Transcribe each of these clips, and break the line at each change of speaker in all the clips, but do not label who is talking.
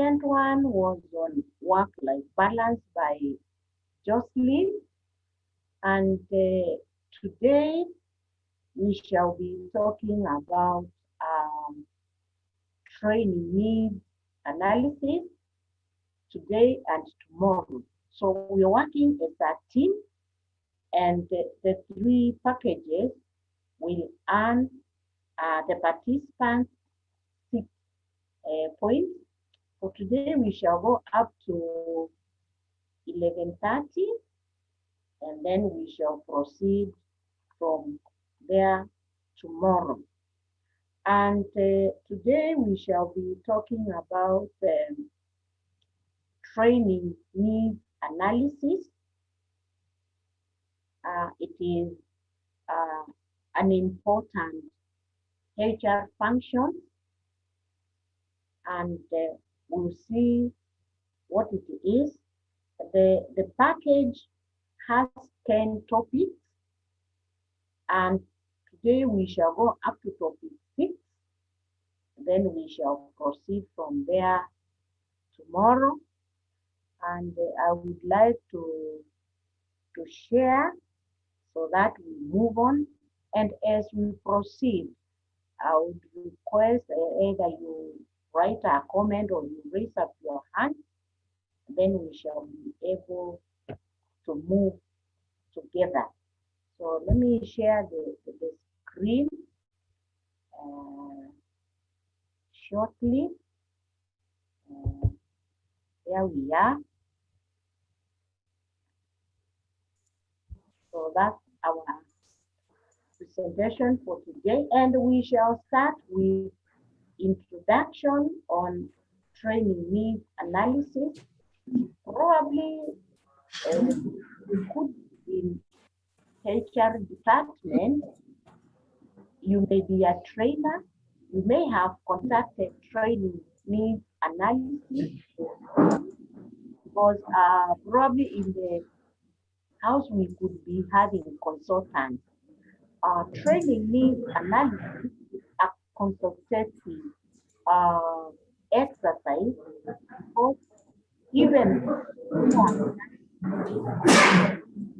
second one was on work-life balance by Jocelyn. And today we shall be talking about training needs analysis today and tomorrow. So we're working as a team, and the three packages will earn the participants 6 points. So today we shall go up to 11:30, and then we shall proceed from there tomorrow. And today we shall be talking about training needs analysis. It is an important HR function, and we'll see what it is. The package has 10 topics, and today we shall go up to topic 6. Then we shall proceed from there tomorrow. And I would like to share so that we move on. And as we proceed, I would request either you write a comment or you raise up your hand. Then we shall be able to move together. So let me share the screen shortly. There we are. So that's our presentation for today, and we shall start with introduction on training needs analysis. Probably you could in HR department, you may be a trainer, you may have conducted training needs analysis, because probably in the house we could be having consultants. Training needs analysis is a consultative exercise, because even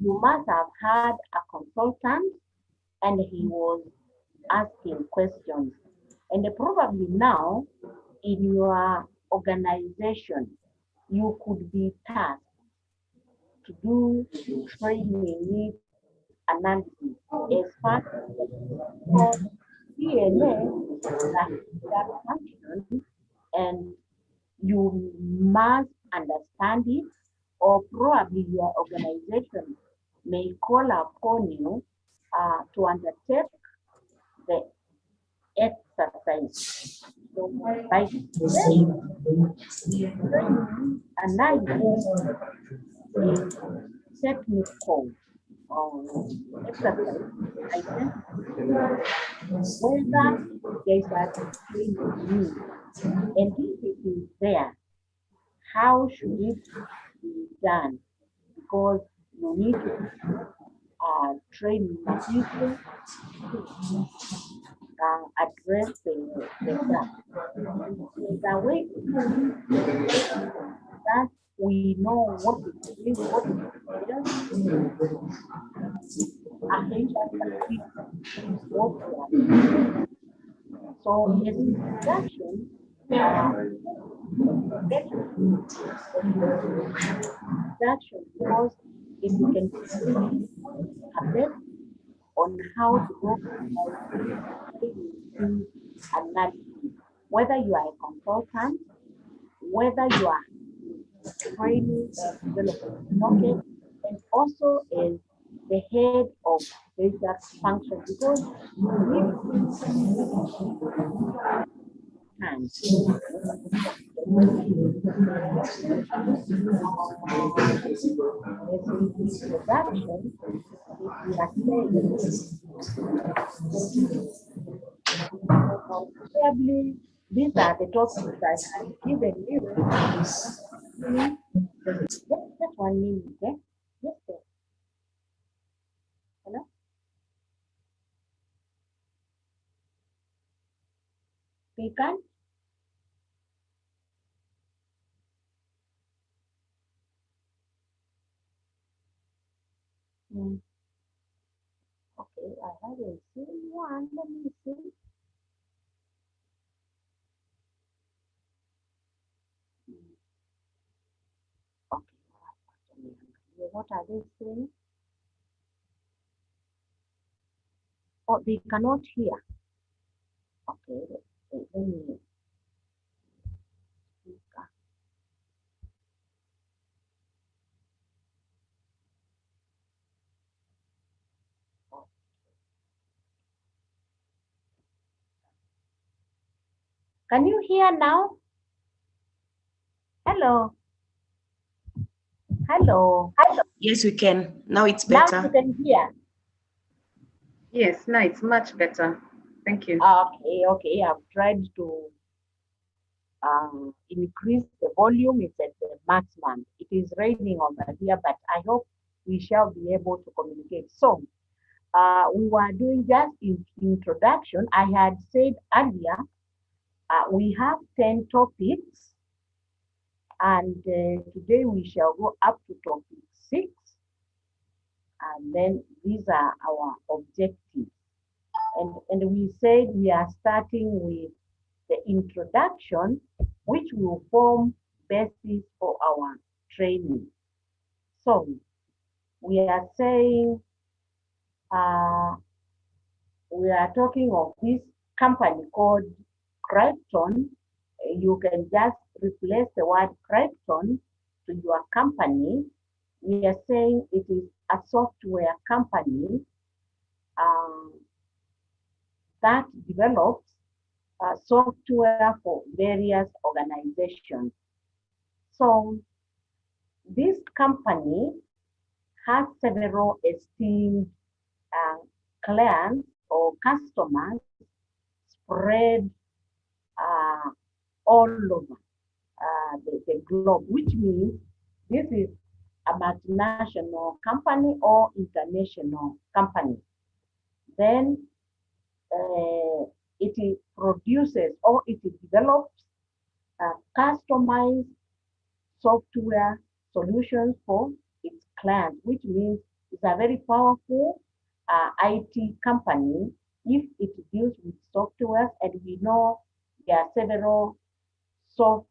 you must have had a consultant and he was asking questions. And probably now in your organization, you could be tasked to do training needs analysis as part of DNA that function, and you must understand it, or probably your organization may call upon you to undertake the exercise. So by training analysis is technical exercise identify whether there is a training need, and if it is there, how should it be done? Because you need to train material to address the gap. The way that we know what it is, what it is, so as introduction, because if you can a bit on how to go analysis, whether you are a consultant, whether you are training and development, and also as the head of data function, because probably these are the topics that I've given you. Just 1 minute, okay? Yes, sir. Hello? Speaker? Mm. Okay, I haven't seen one. Let me see. Mm, okay, what are they saying? Oh, they cannot hear. Okay, let me speak. Can you hear now? Hello, hello.
Yes, we can. Now it's
Now you
better.
can hear.
Yes, now it's much better. Thank you.
Okay, okay. I've tried to increase the volume. It's at the maximum. It is raining over here, but I hope we shall be able to communicate. So, we were doing just introduction. I had said earlier, we have 10 topics, and today we shall go up to topic 6, and then these are our objectives. And we said we are starting with the introduction, which will form basis for our training. So we are saying uh, we are talking of this company called Krypton. You can just replace the word Krypton to your company. We are saying it is a software company um, that develops software for various organizations. So this company has several esteemed uh, clients or customers spread uh, all over the globe, which means this is a multinational company or international company. Then it produces or it develops customized software solutions for its clients, which means it's a very powerful IT company if it deals with softwares, and we know there are several soft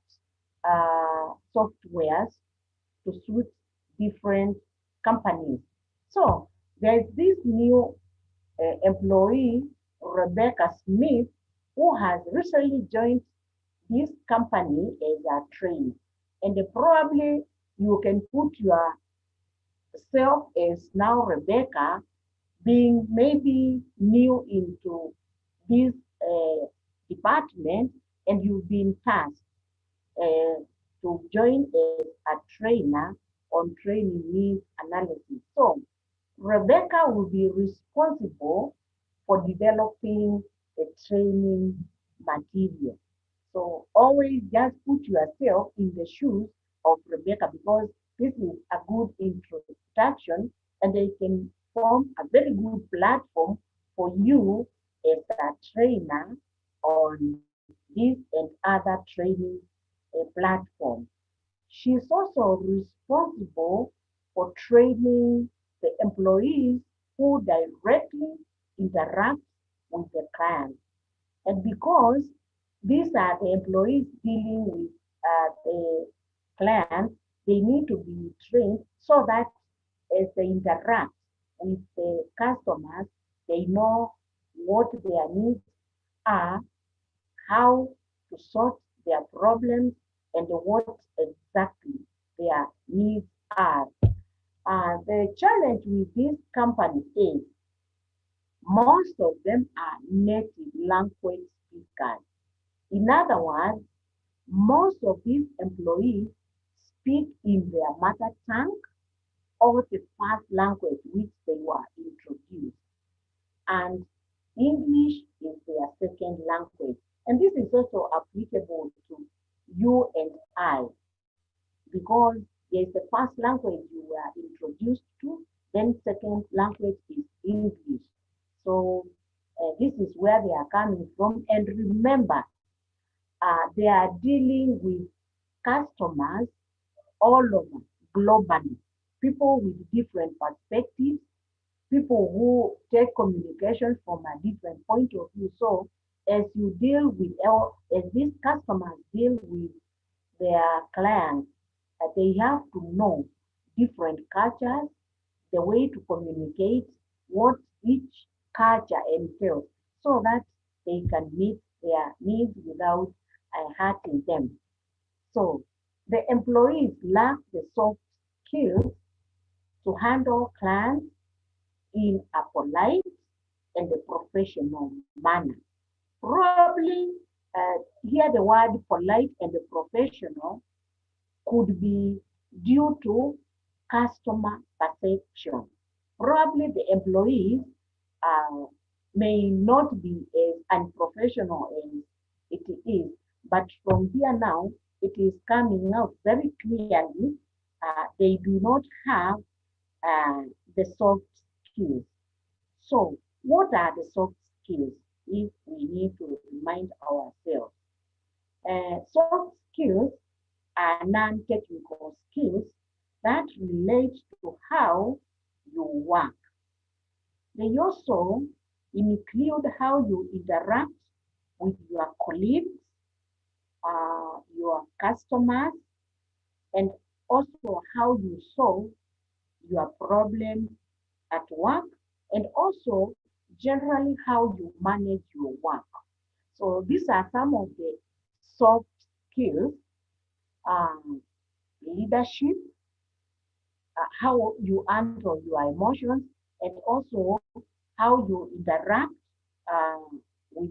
softwares to suit different companies. So there's this new employee, Rebecca Smith, who has recently joined this company as a trainee. And probably you can put yourself as now Rebecca, being maybe new into this department, and you've been tasked uh, to join as a trainer on training needs analysis. So Rebecca will be responsible for developing the training material. So always just put yourself in the shoes of Rebecca, because this is a good introduction, and they can form a very good platform for you as a trainer on this and other training platform. She's also responsible for training the employees who directly interact with the client. And because these are the employees dealing with the clients, they need to be trained so that as they interact with the customers, they know what their needs are, how to sort their problems, and what exactly their needs are. The challenge with this company is most of them are native language speakers. In other words, most of these employees speak in their mother tongue or the first language which they were introduced, and English is their second language. And this is also applicable to you and I, because there's the first language you were introduced to, then second language is English. So this is where they are coming from. And remember, they are dealing with customers all over globally, people with different perspectives, people who take communication from a different point of view. So as you deal with, as these customers deal with their clients, they have to know different cultures, the way to communicate, what each culture entails, so that they can meet their needs without hurting them. So the employees lack the soft skills to handle clients in a polite and a professional manner. Probably here the word polite and professional could be due to customer perception. Probably the employees uh, may not be as unprofessional as it is, but from here now, it is coming out very clearly they do not have the soft skills. So, what are the soft skills if we need to remind ourselves? Soft skills are non-technical skills that relate to how you work. They also include how you interact with your colleagues, your customers, and also how you solve your problems at work, and also generally how you manage your work. So these are some of the soft skills, um, leadership, how you handle your emotions, and also how you interact with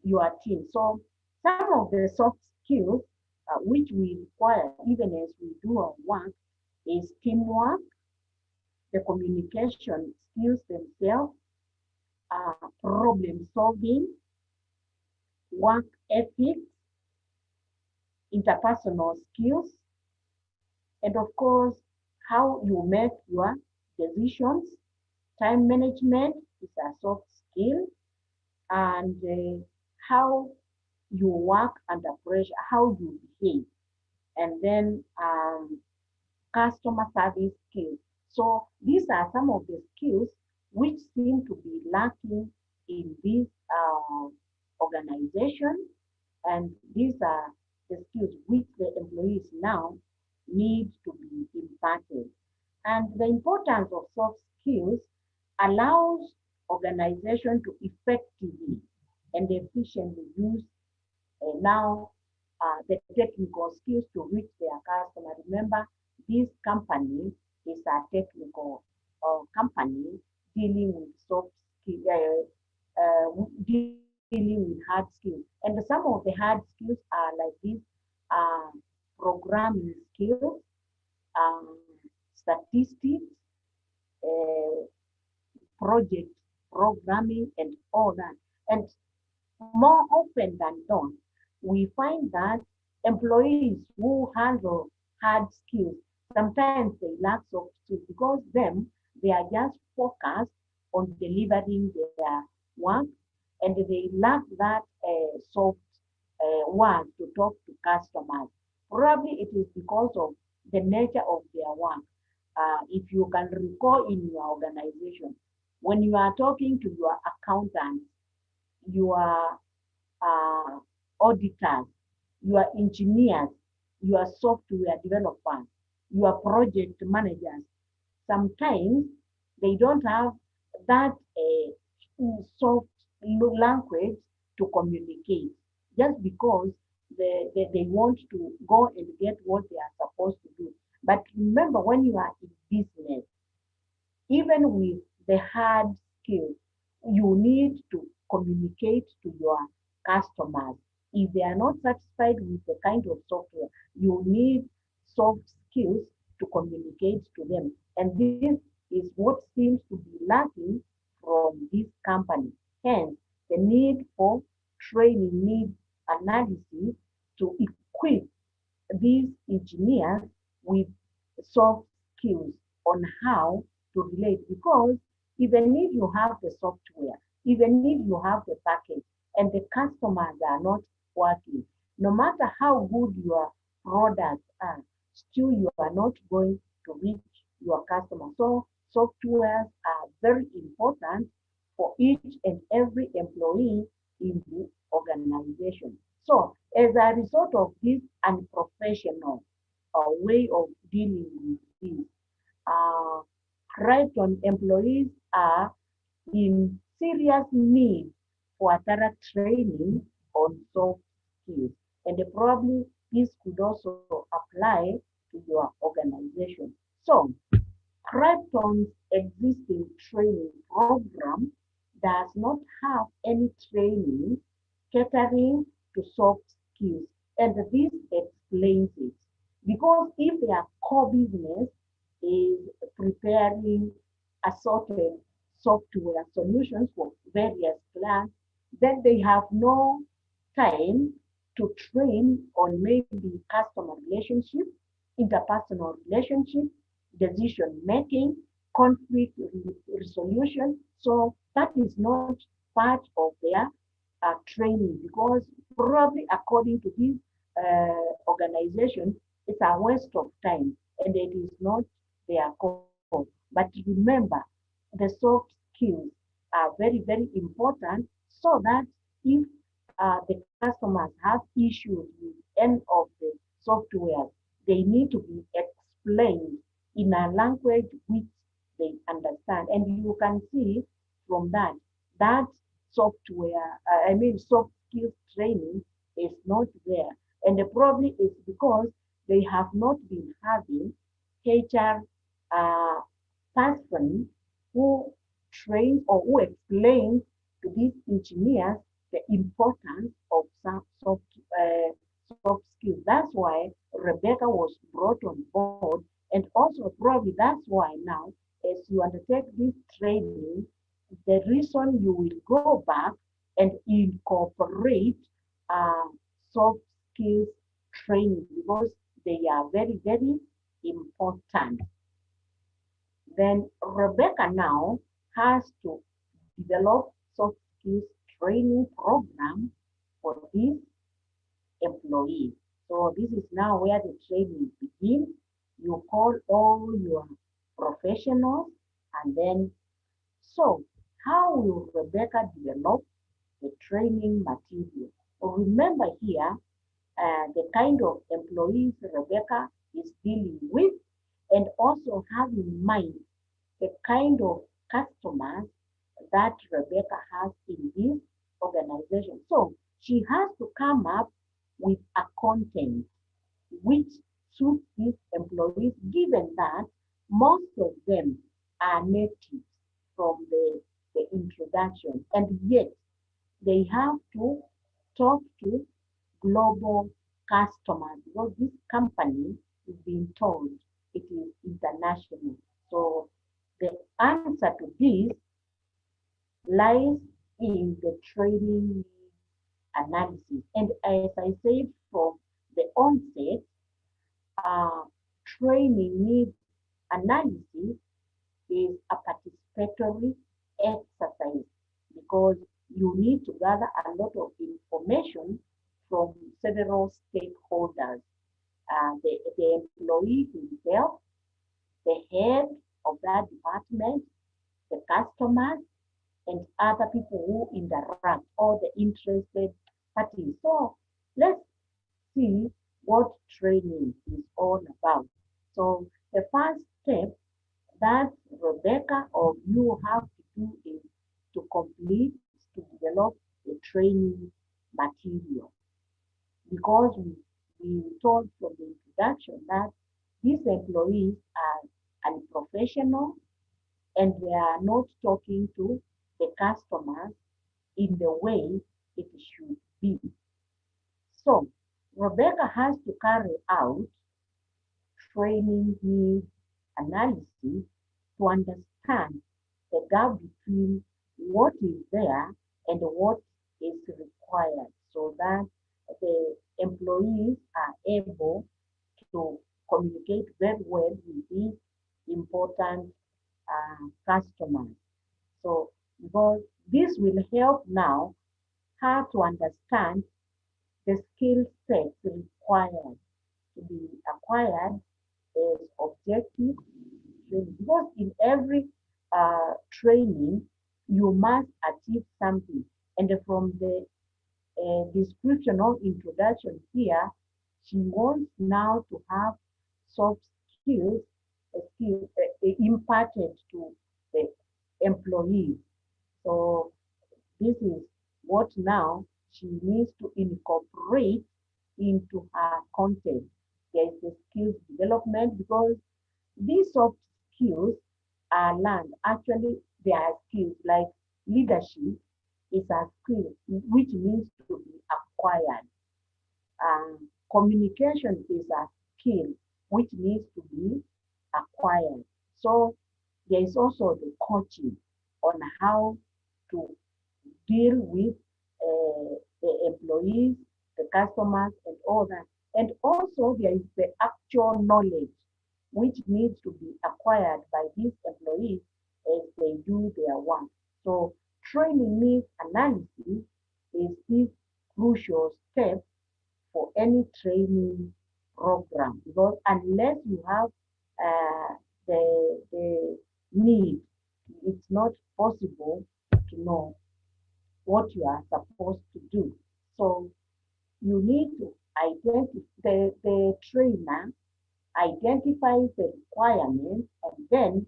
your team. So some of the soft skills which we require even as we do our work is teamwork, the communication skills themselves, problem solving, work ethics, interpersonal skills, and of course, how you make your decisions. Time management is a soft skill, and how you work under pressure, how you behave, and then customer service skills. So these are some of the skills which seem to be lacking in this organization, and these are the skills which the employees now need to be imparted. And the importance of soft skills allows organization to effectively and efficiently use now the technical skills to reach their customer. Remember, this company is a technical company dealing with soft skills, dealing with hard skills. And some of the hard skills are like this uh, programming skills, um, statistics, uh, project programming, and all that. And more often than not, we find that employees who handle hard skills, sometimes they lack soft skills because they are just focused on delivering their work, and they lack that soft word to talk to customers. Probably it is because of the nature of their work. If you can recall in your organization, when you are talking to your accountant, your auditors, your engineers, your software developers, your project managers, sometimes they don't have that soft language to communicate just because they want to go and get what they are supposed to do. But remember, when you are in business, even with the hard skills, you need to communicate to your customers. If they are not satisfied with the kind of software, you need soft skills to communicate to them. And this is what seems to be lacking from this company. Hence, the need for training, need analysis to equip these engineers with soft skills on how to relate, because even if you have the software, even if you have the package and the customers are not working, no matter how good your products are, still you are not going to reach your customer. So softwares are very important for each and every employee in the organization. So as a result of this unprofessional way of dealing with this, uh, Crichton employees are in serious need for thorough training on soft skills. And probably this could also apply to your organization. So Krypton's existing training program does not have any training catering to soft skills. And this explains it. Because if their core business is preparing assorted software solutions for various clients, then they have no time to train on maybe customer relationship, interpersonal relationship, decision making, conflict resolution. So that is not part of their training because probably according to this organization, it's a waste of time and it is not their core. But remember, the soft skills are very, very important so that if the customers have issues with any of the software, they need to be explained in a language which they understand. And you can see from that, that software, soft skills training is not there. And the problem is because they have not been having HR person who trains or who explains to these engineers the importance of some soft skills. That's why Rebecca was brought on board, and also probably that's why now, as you undertake this training, the reason you will go back and incorporate uh, soft skills training because they are very, very important. Then Rebecca now has to develop soft skills training program for these employees. So this is now where the training begins. You call all your professionals and then, so how will Rebecca develop the training material? Remember here, the kind of employees Rebecca is dealing with and also have in mind the kind of customers that Rebecca has in this organization. So she has to come up with a content which suits these employees, given that most of them are natives from the introduction, and yet they have to talk to global customers because this company is being told it is international. So the answer to this lies in the training analysis. And as I said from the onset, uh, training needs analysis is a participatory exercise because you need to gather a lot of information from several stakeholders. The employee himself, the head of that department, the customers, and other people who interact, all the interested parties. So let's see what training is all about. So the first step that Rebecca or you have to do is to complete, to develop the training material. Because we told from the introduction that these employees are unprofessional and they are not talking to the customers in the way it should be. So Rebecca has to carry out training needs analysis to understand the gap between what is there and what is required so that the employees are able to communicate very well with these important customers. So, because this will help now her to understand the skill sets required to be acquired as objective training, because in every training, you must achieve something. And from the description or introduction here, she wants now to have soft skills, imparted to the employees. So this is what now she needs to incorporate into her content. There is the skills development, because these soft skills are learned. Actually, they are skills like leadership is a skill which needs to be acquired. Communication is a skill which needs to be acquired. So there is also the coaching on how to deal with the employees, the customers, and all that. And also there is the actual knowledge which needs to be acquired by these employees as they do their work. So training needs analysis is this crucial step for any training program, because unless you have the need, it's not possible to know what you are supposed to do. So you need to identify, the trainer identifies the requirements and then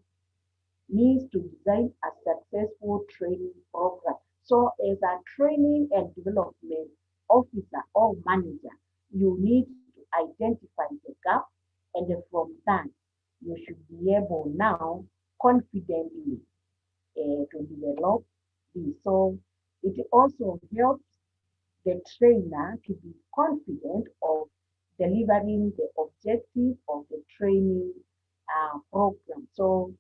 needs to design a successful training program. So as a training and development officer or manager, you need to identify the gap, and from that, you should be able now confidently to develop this. So it also helps the trainer to be confident of delivering the objective of the training program. So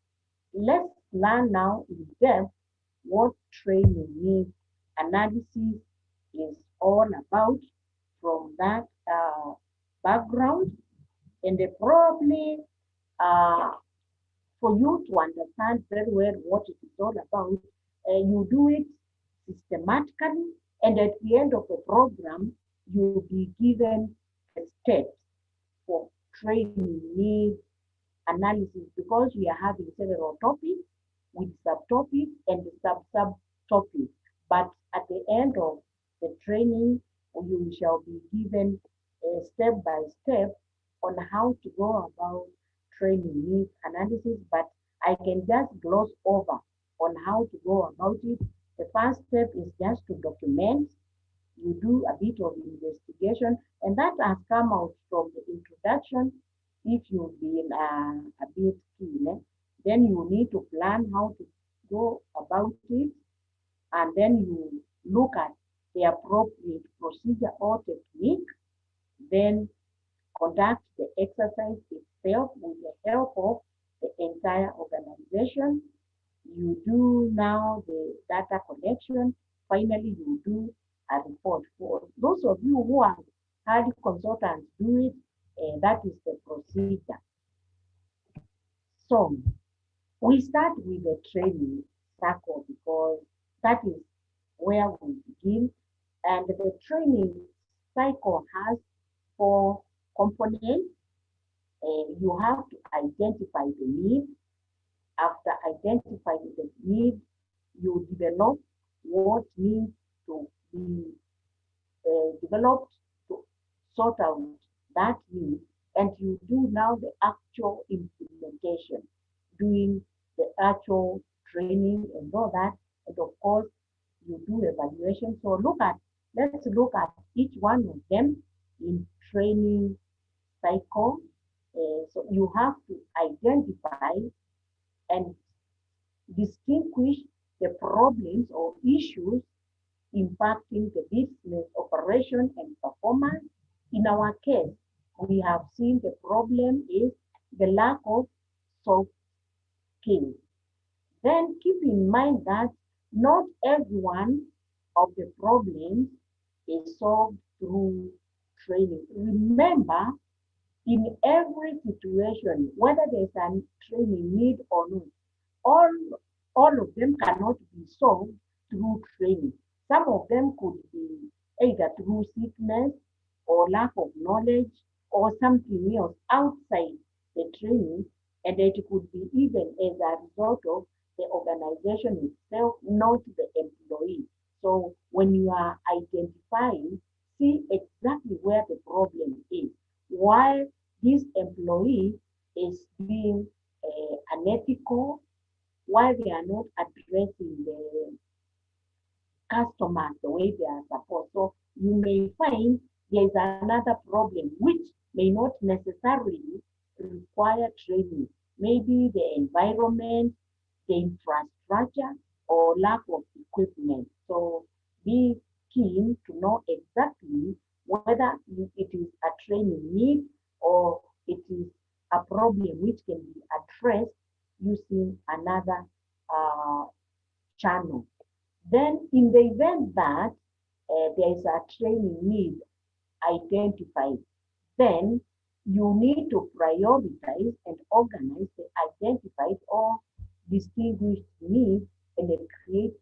let's learn now in depth what training needs analysis is all about from that background, and probably for you to understand very well what it is all about, you do it systematically, and at the end of the program, you'll be given the steps for training needs analysis, because we are having several topics with subtopics and sub-subtopics. But at the end of the training, you shall be given a step by step on how to go about training needs analysis. But I can just gloss over on how to go about it. The first step is just to document. You do a bit of investigation, and that has come out from the introduction. If you've been a bit keen, then you need to plan how to go about it, and then you look at the appropriate procedure or technique, then conduct the exercise itself with the help of the entire organization. You do now the data collection. Finally, you do a report. For those of you who have had consultants do it, that is the procedure. So we start with the training cycle, because that is where we begin. And the training cycle has 4 components. You have to identify the need. After identifying the need, you develop what needs to be developed to sort out that need, and you do now the actual implementation, doing the actual training and all that, and of course you do evaluation. So let's look at each one of them in training cycle. So you have to identify and distinguish the problems or issues impacting the business operation and performance. In our case, we have seen the problem is the lack of soft skills. Then keep in mind that not every one of the problems is solved through training. Remember, in every situation, whether there's a training need or not, all of them cannot be solved through training. Some of them could be either through sickness or lack of knowledge or something else outside the training And it could be even as a result of the organization itself, not the employee. So when you are identifying, see exactly where the problem is. Why this employee is being unethical, why they are not addressing the customers the way they are supposed. So you may find there is another problem which may not necessarily require training. Maybe the environment, the infrastructure, or lack of equipment. So be keen to know exactly whether it is a training need or it is a problem which can be addressed using another uh, channel. Then, in the event that there is a training need identified, then you need to prioritize and organize the identified or distinguished needs and create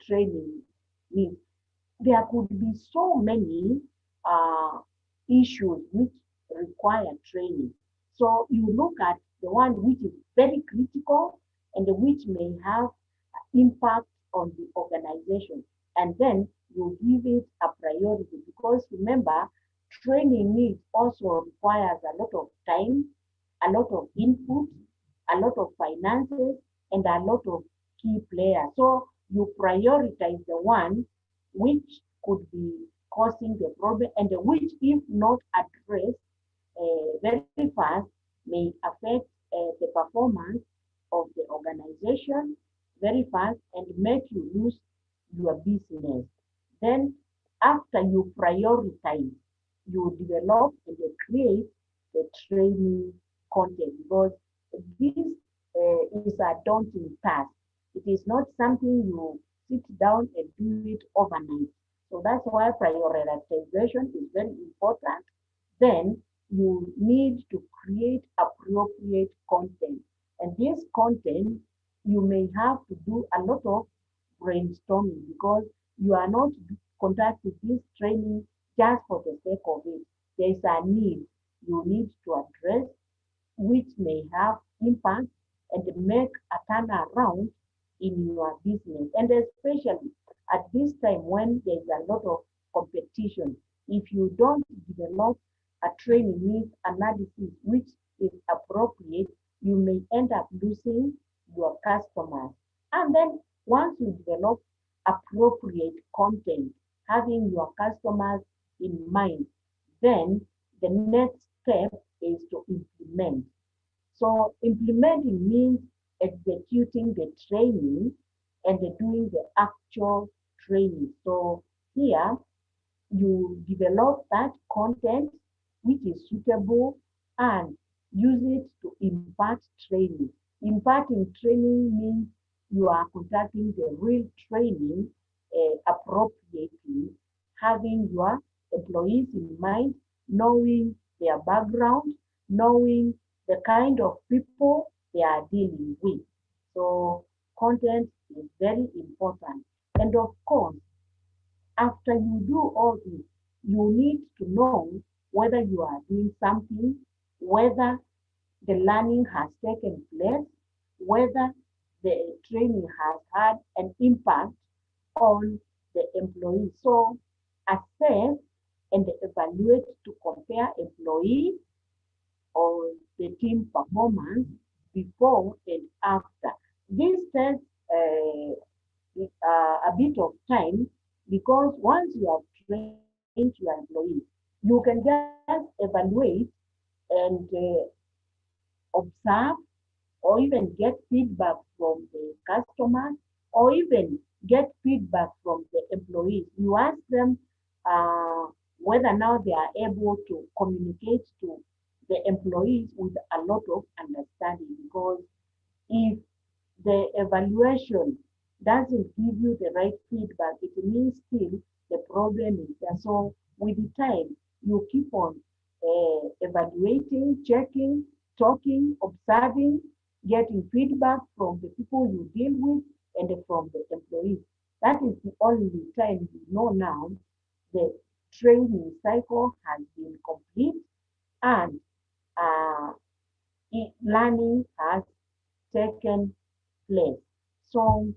training needs. There could be so many uh, issues which require training. So you look at the one which is very critical and which may have impact on the organization. And then you give it a priority because remember, training needs also requires a lot of time, a lot of input, a lot of finances, and a lot of key players. So you prioritize the one which could be causing the problem and which, if not addressed very fast, may affect the performance of the organization very fast and make you lose your business. Then, after you prioritize, you develop and you create the training content because this is a daunting task. It is not something you sit down and do it overnight. So that's why prioritization is very important. Then you need to create appropriate content. And this content, you may have to do a lot of brainstorming because you are not conducting this training just for the sake of it. There is a need you need to address which may have impact and make a turnaround in your business. And especially at this time when there's a lot of competition, if you don't develop a training needs analysis which is appropriate, you may end up losing your customers. And then once you develop appropriate content, having your customers in mind, then the next step is to implement. So implementing means executing the training and doing the actual training. So here you develop that content which is suitable and use it to impart training. Imparting training means you are conducting the real training appropriately, having your employees in mind, knowing their background, knowing the kind of people they are dealing with. So content is very important. And of course, after you do all this, you need to know whether you are doing something, whether the learning has taken place, whether the training has had an impact on the employee. So assess and evaluate to compare employee or the team performance before and after. This takes a bit of time because once you have trained your employees, you can just evaluate and observe or even get feedback from the customers or even get feedback from the employees. You ask them whether now they are able to communicate to the employees with a lot of understanding because if the evaluation doesn't give you the right feedback, it means still the problem is there. So with the time, you keep on evaluating, checking, talking, observing, getting feedback from the people you deal with and from the employees. That is the only time you know now the training cycle has been complete and uh, learning has taken place. So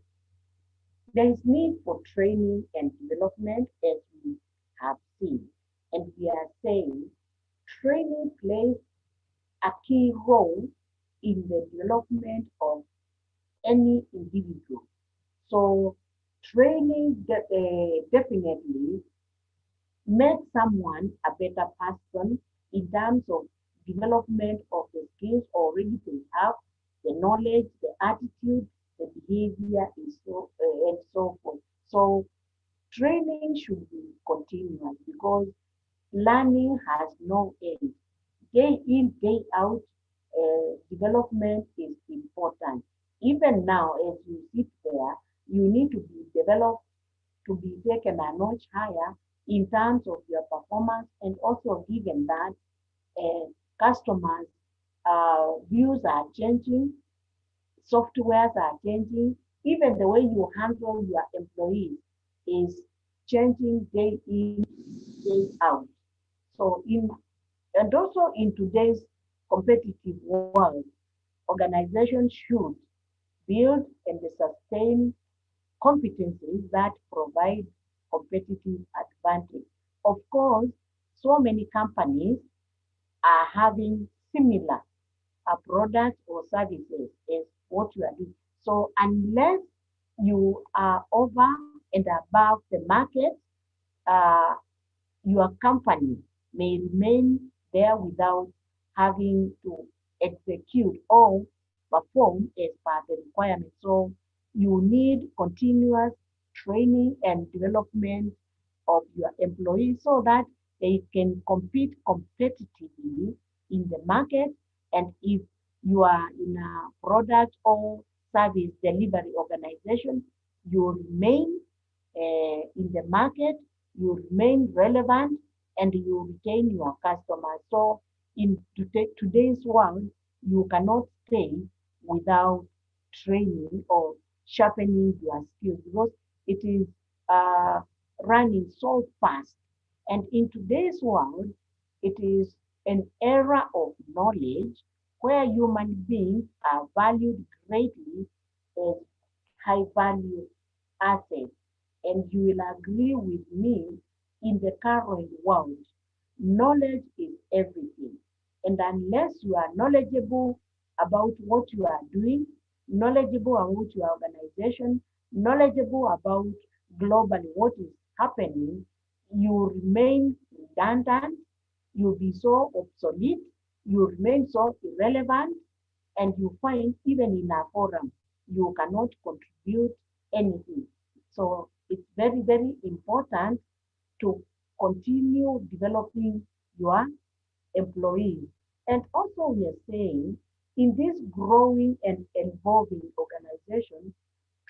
there is need for training and development as we have seen. And we are saying training plays a key role in the development of any individual. So training definitely makes someone a better person in terms of development of the skills already they have, the knowledge, the attitude, the behavior, and so forth. So training should be continuous because learning has no end. Day in, day out, development is important. Even now, as you sit there, you need to be developed to be taken a notch higher in terms of your performance, and also given that uh, customers' views are changing, softwares are changing, even the way you handle your employees is changing day in, day out. So and also in today's competitive world, organizations should build and sustain competencies that provide competitive advantage. Of course, so many companies are having similar products or services as what you are doing. So unless you are over and above the market, uh, your company may remain there without having to execute or perform as per the requirement. So you need continuous training and development of your employees so that they can compete competitively in the market. And if you are in a product or service delivery organization, you remain in the market, you remain relevant, and you retain your customers. So in today's world, you cannot stay without training or sharpening your skills because it is uh, running so fast. And in today's world, it is an era of knowledge where human beings are valued greatly as high value assets. And you will agree with me, in the current world, knowledge is everything. And unless you are knowledgeable about what you are doing, knowledgeable about your organization, knowledgeable about globally what is happening, you remain redundant, you'll be so obsolete, you remain so irrelevant, and you find even in a forum, you cannot contribute anything. So it's very, very important to continue developing your employees. And also we are saying in this growing and evolving organization,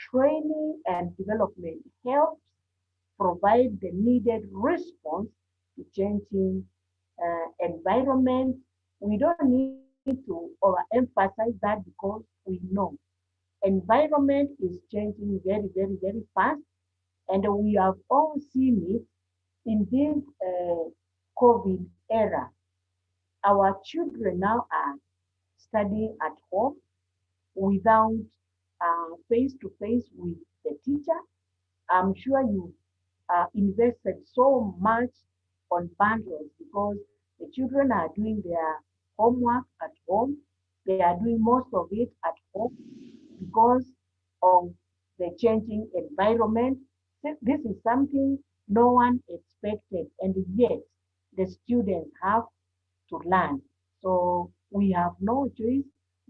training and development helps provide the needed response to changing environment. We don't need to overemphasize that because we know environment is changing very, very, very fast, and we have all seen it in this COVID era. Our children now are studying at home without face to face with the teacher. I'm sure you invested so much on bundles because the children are doing their homework at home. They are doing most of it at home because of the changing environment. This is something no one expected, and yet the students have to learn. So we have no choice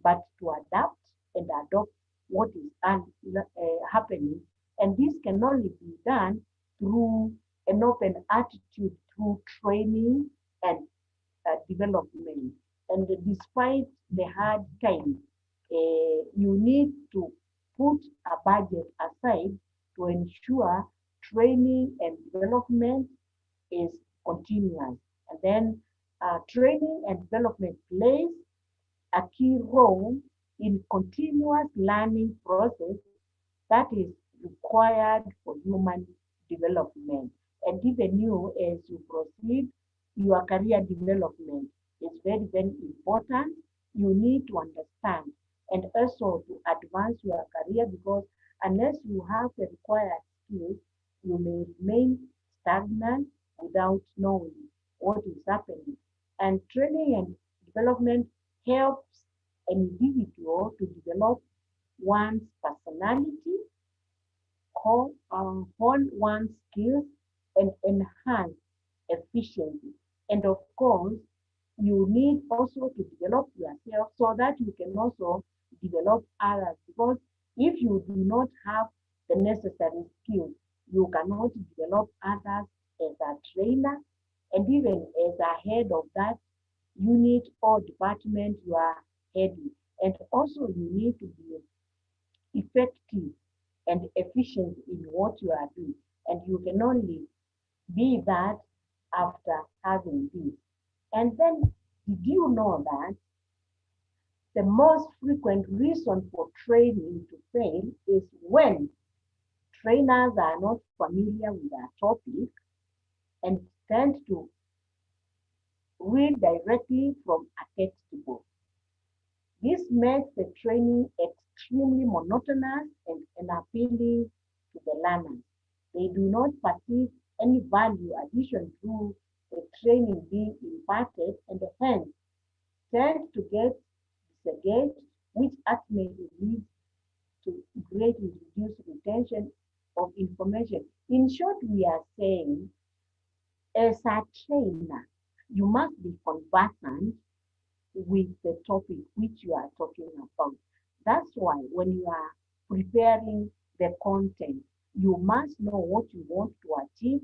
but to adapt and adopt what is happening. And this can only be done through an open attitude, through training and development. And despite the hard time, you need to put a budget aside to ensure training and development is continuous. And then training and development plays a key role in continuous learning process that is required for human development. And even you, as you proceed, your career development is very, very important you need to understand and also to advance your career, because unless you have the required skills, you may remain stagnant without knowing what is happening. And training and development helps an individual to develop one's personality, hone one's skills, and enhance efficiency. And of course, you need also to develop yourself so that you can also develop others. Because if you do not have the necessary skills, you cannot develop others as a trainer, and even as a head of that unit or department you are heading. And also you need to be effective and efficient in what you are doing. And you can only be that after having this. And then, did you know that the most frequent reason for training to fail is when trainers are not familiar with their topic and tend to read directly from a textbook? This makes the training extremely monotonous and unappealing to the learners. They do not perceive any value addition to the training being imparted, and hence tend to get disengaged, which ultimately leads to greatly reduced retention of information. In short, we are saying, as a trainer, you must be conversant with the topic which you are talking about. That's why when you are preparing the content, you must know what you want to achieve.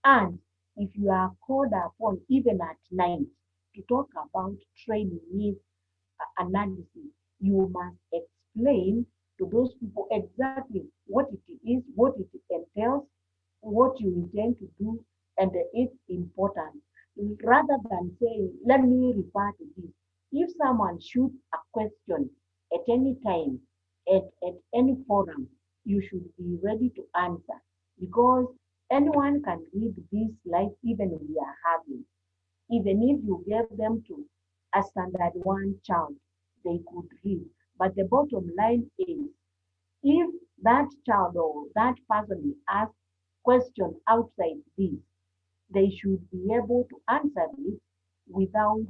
And if you are called upon even at night to talk about training needs analysis, you must explain to those people exactly what it is, what it entails, what you intend to do, and its importance. Rather than saying, let me refer to this. If someone shoots a question at any time, at any forum, you should be ready to answer, because anyone can read this like even we are having. Even if you gave them to a standard one child, they could read. But the bottom line is, if that child or that person is asked question outside this, they should be able to answer it without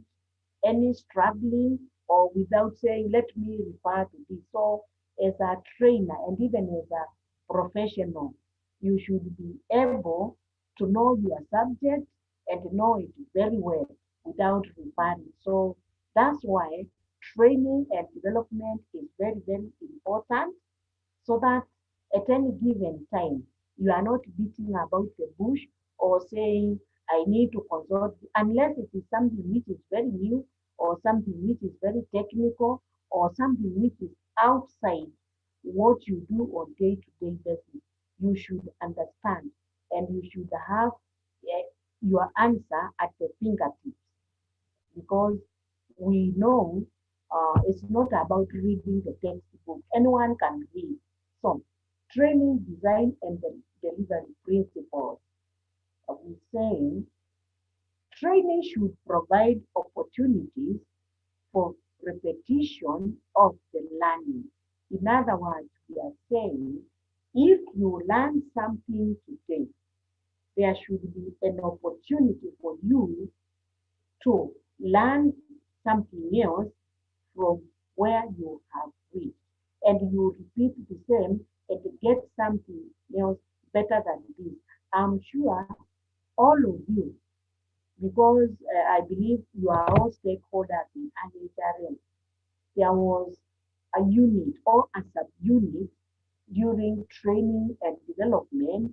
any struggling or without saying, let me refer to this. So as a trainer and even as a professional, you should be able to know your subject and know it very well without referring. So that's why training and development is very, very important, so that at any given time, you are not beating about the bush or saying, I need to consult, unless it is something which is very new or something which is very technical or something which is outside what you do on day-to-day basis. You should understand and you should have your answer at the fingertips, because we know it's not about reading the textbook. Anyone can read. So, training, design, and the delivery principles. We say training should provide opportunities for repetition of the learning. In other words, we are saying if you learn something today, there should be an opportunity for you to learn something else from where you have reached. And you repeat the same and get something else better than this. I'm sure all of you, because I believe you are all stakeholders in NHRM, there was a unit or a subunit during training and development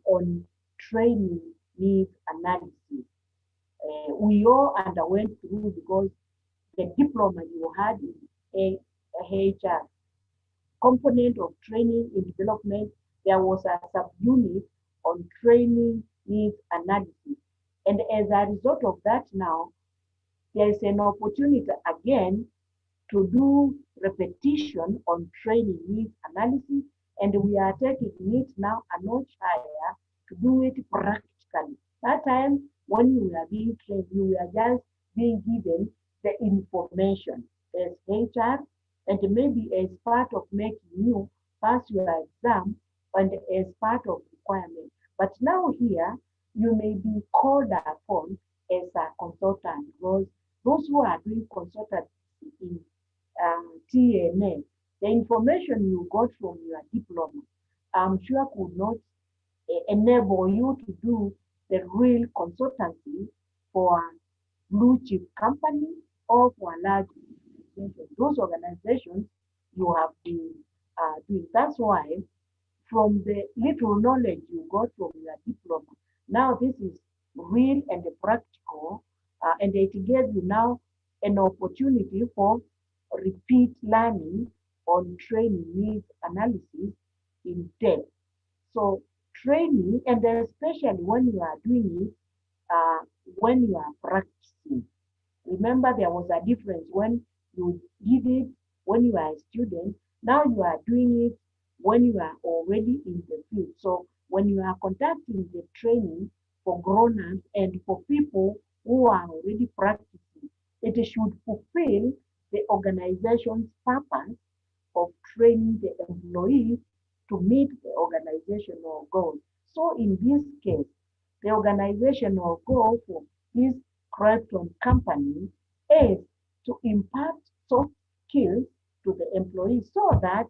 on training needs analysis. We all underwent through, because the diploma you had in HR component of training in development, there was a subunit on training needs analysis. And as a result of that now, there is an opportunity again to do repetition on training needs analysis, and we are taking it now a notch higher to do it practically. That time when you were being trained, you were just being given the information as HR, and maybe as part of making you pass your exam and as part of requirement. But now here, you may be called upon as a consultant, because those who are doing consultancy in TNA, the information you got from your diploma, I'm sure could not enable you to do the real consultancy for a blue chip company or for a large organization. Those organizations you have been doing. That's why from the little knowledge you got from your diploma, now this is real and practical, and it gives you now an opportunity for repeat learning on training needs analysis in depth. So training, and especially when you are doing it, when you are practicing. Remember, there was a difference when you did it when you are a student. Now you are doing it when you are already in the field. So when you are conducting the training for grown-ups and for people who are already practicing, it should fulfill the organization's purpose of training the employees to meet the organizational goals. So in this case, the organizational goal for this Krypton company is to impart soft skills to the employees so that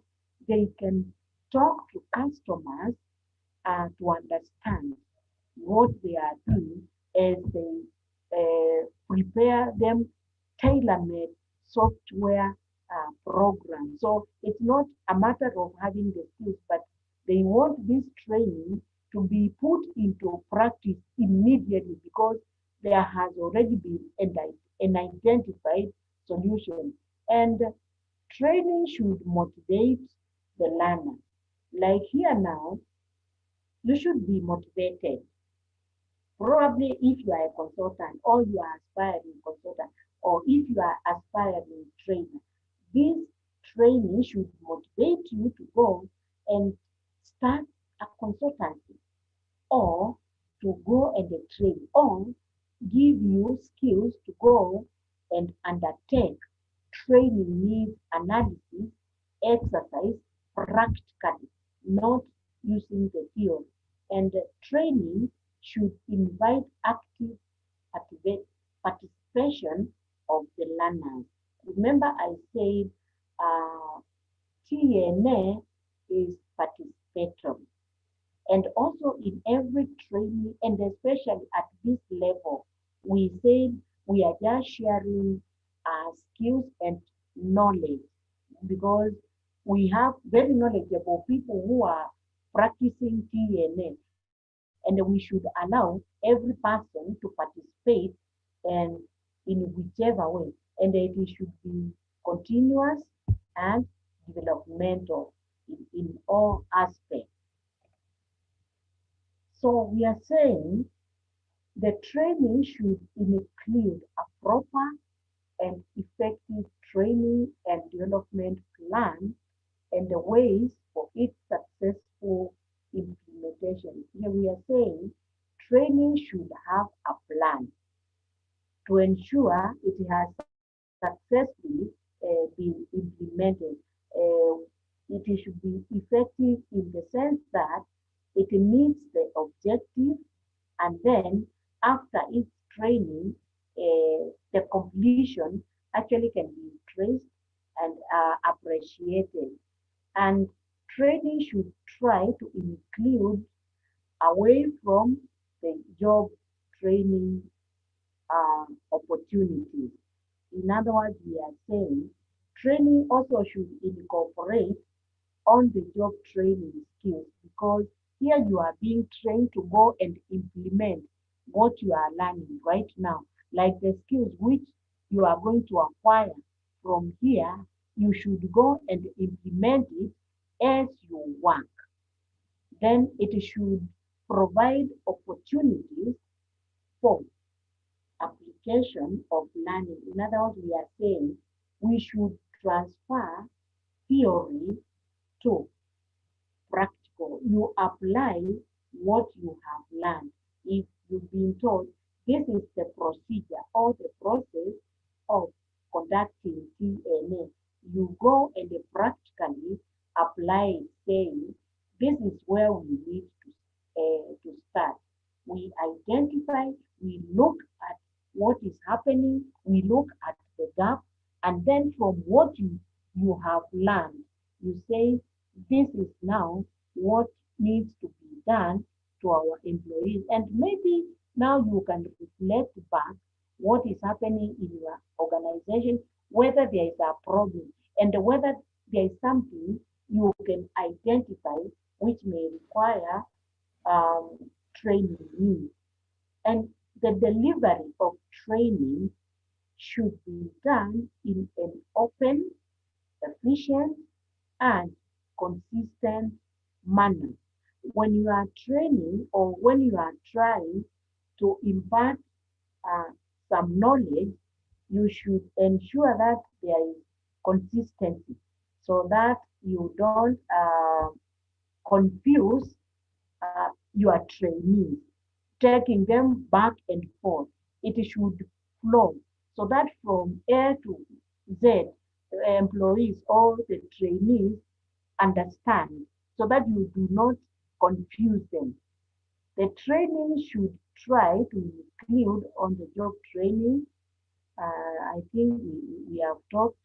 they can talk to customers to understand what they are doing as they prepare them tailor-made software program. So it's not a matter of having the skills, but they want this training to be put into practice immediately because there has already been an identified solution. And training should motivate the learner. Like here now, you should be motivated. Probably if you are a consultant or you are aspiring consultant or if you are aspiring trainer, this training should motivate you to go and start a consultancy or to go and train or give you skills to go and undertake training needs analysis exercise practically, not using the theory. And training should invite active participation of the learners. Remember, I said TNA is participatory. And also in every training, and especially at this level, we said we are just sharing skills and knowledge because we have very knowledgeable people who are practicing TNA, and we should allow every person to participate and in whichever way, and it should be continuous and developmental in all aspects. So we are saying the training should include a proper and effective training and development plan and the ways for its successful implementation. Here we are saying training should have a plan to ensure it has successfully been implemented. It should be effective in the sense that it meets the objective, and then after its training, the completion actually can be traced and appreciated. And training should try to include away from the job training opportunities. In other words, we are saying training also should incorporate on the job training skills because here you are being trained to go and implement what you are learning right now, like the skills which you are going to acquire from here, you should go and implement it as you work. Then it should provide opportunities for application of learning. In other words, we are saying we should transfer theory to practical. You apply what you have learned. If you've been told this is the procedure or the process of conducting TNA, you go and practically apply, saying, this is where we need to start. We identify, we look at what is happening, we look at the gap, and then from what you have learned, you say, this is now what needs to be done to our employees. And maybe now you can reflect back what is happening in your organization, whether there is a problem, and whether there is something you can identify which may require training needs. And the delivery of training should be done in an open, efficient, and consistent manner. When you are training or when you are trying to impart uh, some knowledge, you should ensure that there is consistency so that you don't confuse your trainees, taking them back and forth. It should flow so that from A to Z, the employees or the trainees understand so that you do not confuse them. The training should try to include on the job training. I think we have talked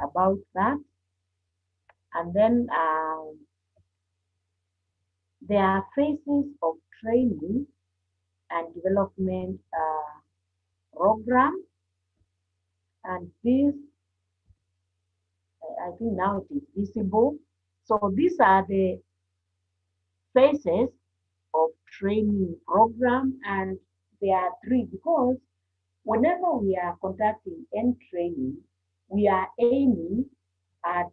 about that. And then there are phases of training and development program. And this, I think now it is visible. So these are the phases of training program, and there are three because whenever we are conducting any training, we are aiming at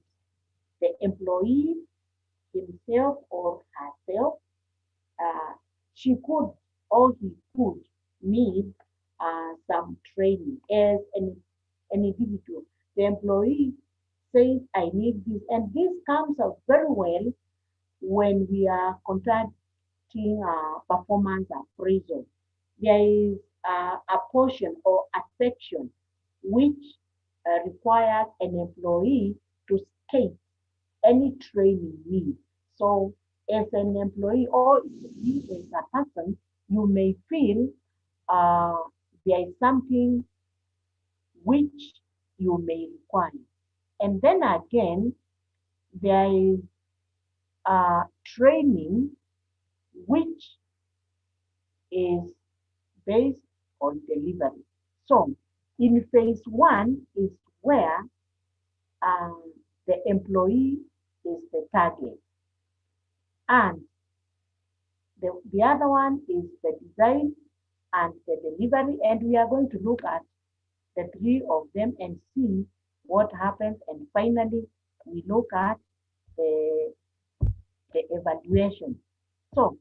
the employee himself or herself. She could or he could need some training as an individual. The employee says, I need this, and this comes out very well when we are conducting performance appraisal. There is a portion or a section which requires an employee to state any training need. So as an employee or you as a person, you may feel uh, there is something which you may require. And then again, there is training which is based on delivery. So in phase one is where um, the employee is the target. And the other one is the design and the delivery. And we are going to look at the three of them and see what happens. And finally, we look at the evaluation. So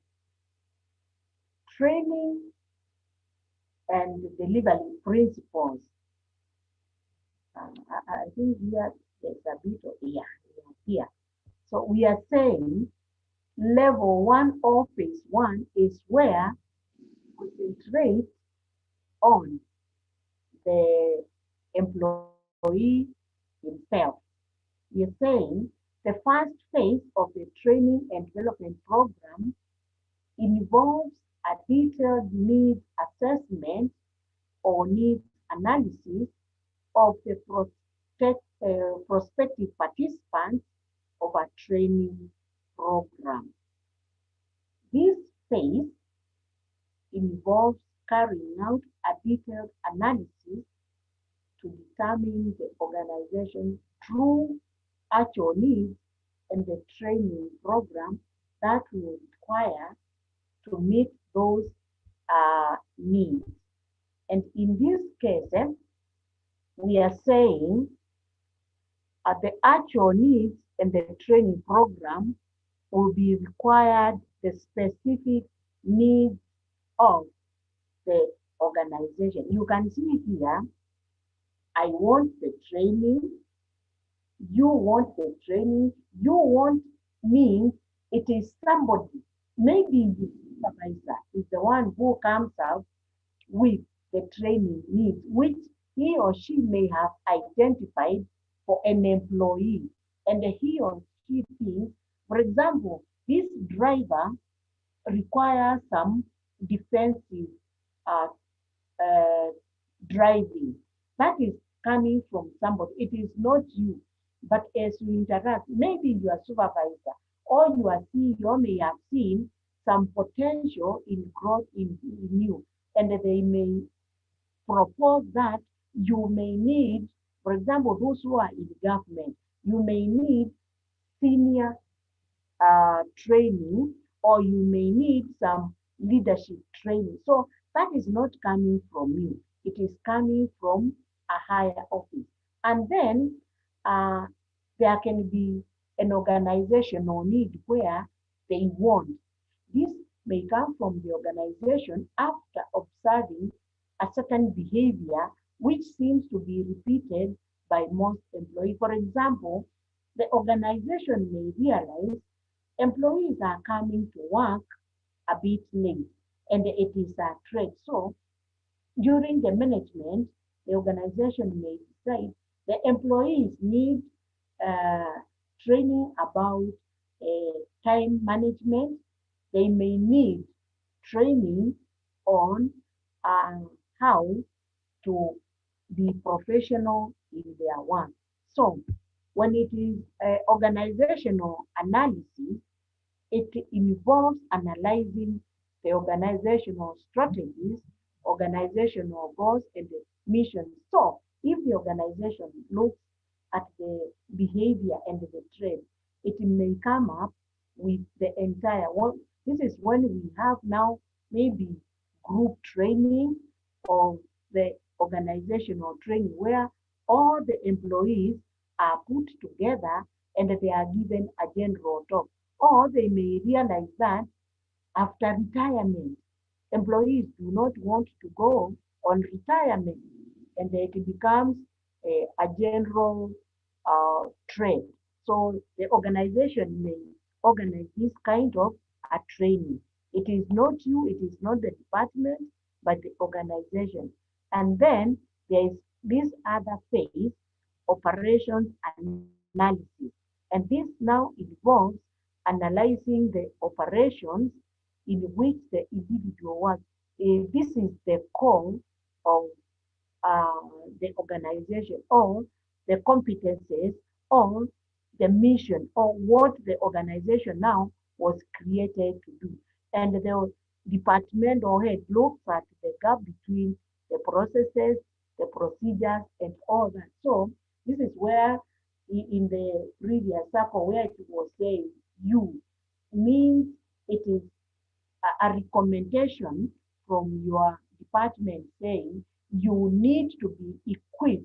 training and delivery principles. I think here there's a bit of here. So we are saying level one or phase one is where we concentrate on the employee himself. We are saying the first phase of the training and development program involves a detailed needs assessment or needs analysis of the prospective participants of a training program. This phase involves carrying out a detailed analysis to determine the organization's true actual needs and the training program that will require to meet those needs. And in this case, we are saying the actual needs and the training program will be required the specific needs of the organization. You can see here, I want the training, you want the training, you want means it is somebody, maybe the supervisor is the one who comes out with the training needs, which he or she may have identified for an employee, and he or she thinks, for example, this driver requires some defensive uh, uh, driving. That is coming from somebody. It is not you. But as you interact, maybe your supervisor or your CEO may have seen some potential in growth in you, and they may propose that you may need, for example, those who are in government, you may need senior training, or you may need some leadership training. So that is not coming from me. It is coming from a higher office. And then uh, there can be an organizational need where they want. This may come from the organization after observing a certain behavior which seems to be repeated by most employees. For example, the organization may realize employees are coming to work a bit late, and it is a threat. So during the management, the organization may decide the employees need uh, training about time management. They may need training on uh, how to be professional in their work. So when it is organizational analysis, it involves analyzing the organizational strategies, organizational goals, and the mission. So, if the organization looks at the behavior and the trend, it may come up with the entire one. This is when we have now maybe group training or the organizational training where all the employees are put together and they are given a general talk, or they may realize that after retirement, employees do not want to go on retirement, and it becomes a general trend. So the organization may organize this kind of a training. It is not you, it is not the department, but the organization. And then there is this other phase, operations analysis. And this now involves analyzing the operations in which the individual works. This is the core of uh, the organization, or the competences, or the mission, or what the organization now was created to do. And the department or head looks at the gap between the processes, the procedures, and all that. So this is where in the previous circle where it was saying you means it is a recommendation from your department saying you need to be equipped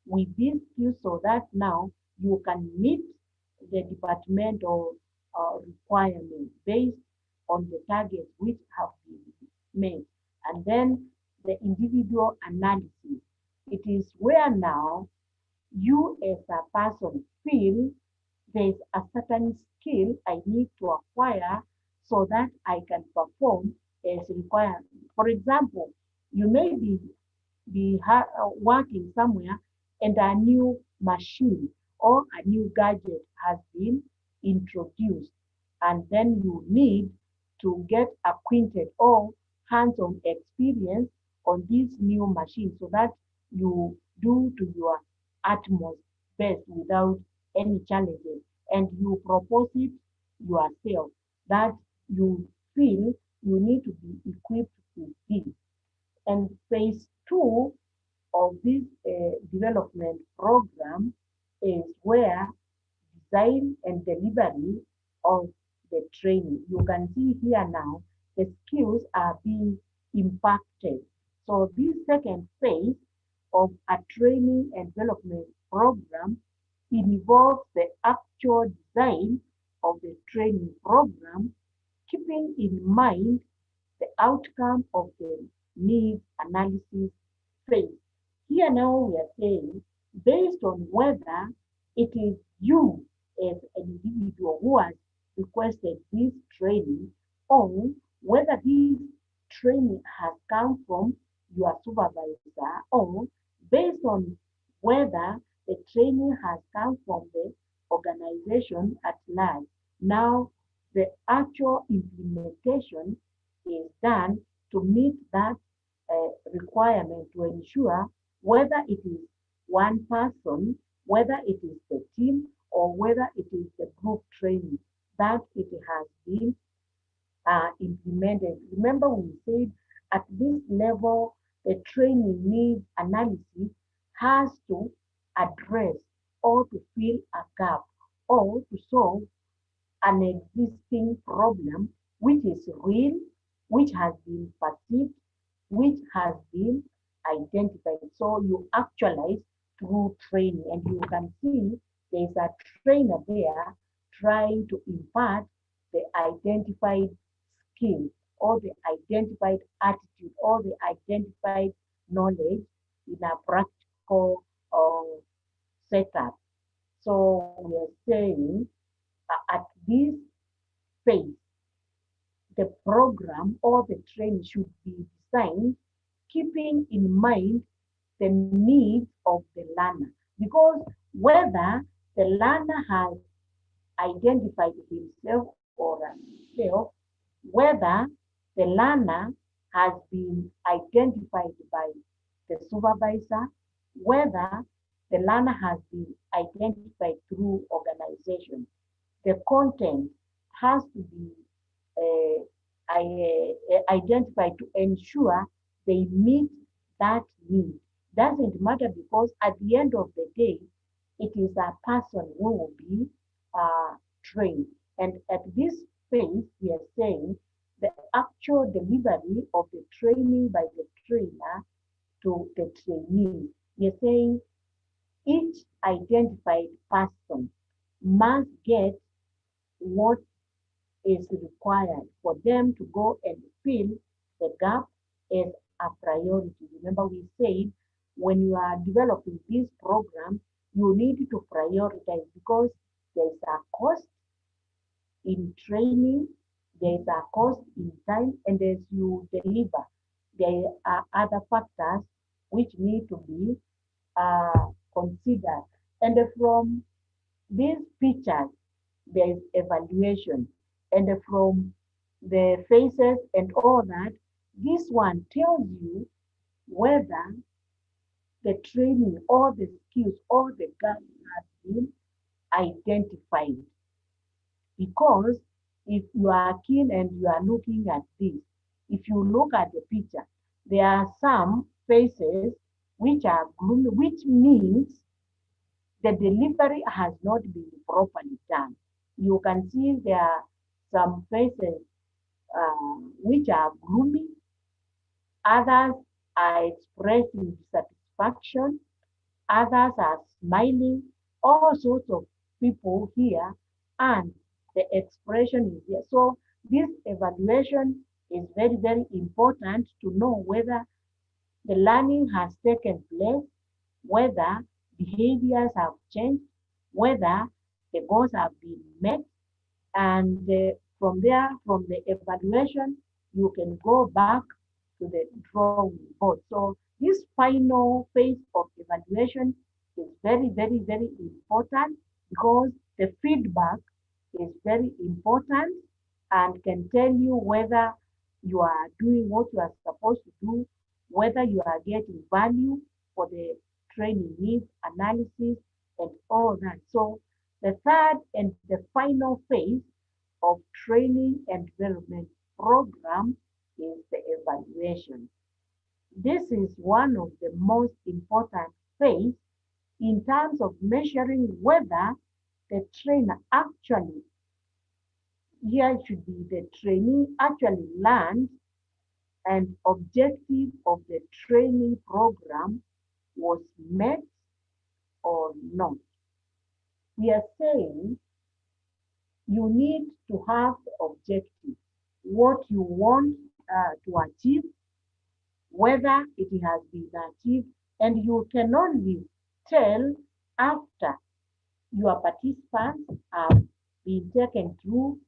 with these skills so that now you can meet the departmental requirements based on the targets which have been made. And then the individual analysis. It is where now you as a person feel there's a certain skill I need to acquire so that I can perform as required. For example, you may be working somewhere and a new machine or a new gadget has been introduced, and then you need to get acquainted or hands-on experience on this new machine so that you do to your utmost best without any challenges, and you propose it yourself that you feel you need to be equipped with this. And phase two of this development program is where design and delivery of the training. You can see here now the skills are being impacted. So this second phase of a training and development program involves the actual design of the training program, keeping in mind the outcome of the needs analysis phase. Here now we are saying, based on whether it is you as an individual who has requested this training, or whether this training has come from your supervisor, or based the training has come from the organization at large. Now, the actual implementation is done to meet that requirement to ensure whether it is one person, whether it is the team, or whether it is the group training that it has been implemented. Remember, we said at this level, the training needs analysis has to address or to fill a gap or to solve an existing problem which is real, which has been perceived, which has been identified. So you actualize through training, and you can see there's a trainer there trying to impart the identified skill or the identified attitude or the identified knowledge in a practical setup. So we are saying at this phase, the program or the training should be designed keeping in mind the needs of the learner. Because whether the learner has identified himself or herself, whether the learner has been identified by the supervisor, whether the learner has been identified through organization, the content has to be identified to ensure they meet that need. Doesn't matter because at the end of the day, it is a person who will be trained. And at this phase, we are saying the actual delivery of the training by the trainer to the trainee. We are saying each identified person must get what is required for them to go and fill the gap as a priority. Remember, we said when you are developing this program, you need to prioritize because there is a cost in training, there is a cost in time, and as you deliver, there are other factors which need to be considered. And from these pictures, there is evaluation. And from the faces and all that, this one tells you whether the training or the skills or the gaps have been identified. Because if you are keen and you are looking at this, if you look at the picture, there are some faces which are gloomy, which means the delivery has not been properly done. You can see there are some faces which are gloomy, others are expressing dissatisfaction, others are smiling, all sorts of people here, and the expression is here. So this evaluation is very, very important to know whether the learning has taken place, whether behaviors have changed, whether the goals have been met, and from there, from the evaluation, you can go back to the drawing board. So this final phase of evaluation is very, very, very important because the feedback is very important and can tell you whether you are doing what you are supposed to do, whether you are getting value for the training needs, analysis, and all that. So the third and the final phase of training and development program is the evaluation. This is one of the most important phase in terms of measuring whether the trainer actually, here should be the trainee actually learned and objective of the training program was met or not. We are saying you need to have the objective, what you want to achieve, whether it has been achieved, and you can only tell after your participants have been taken through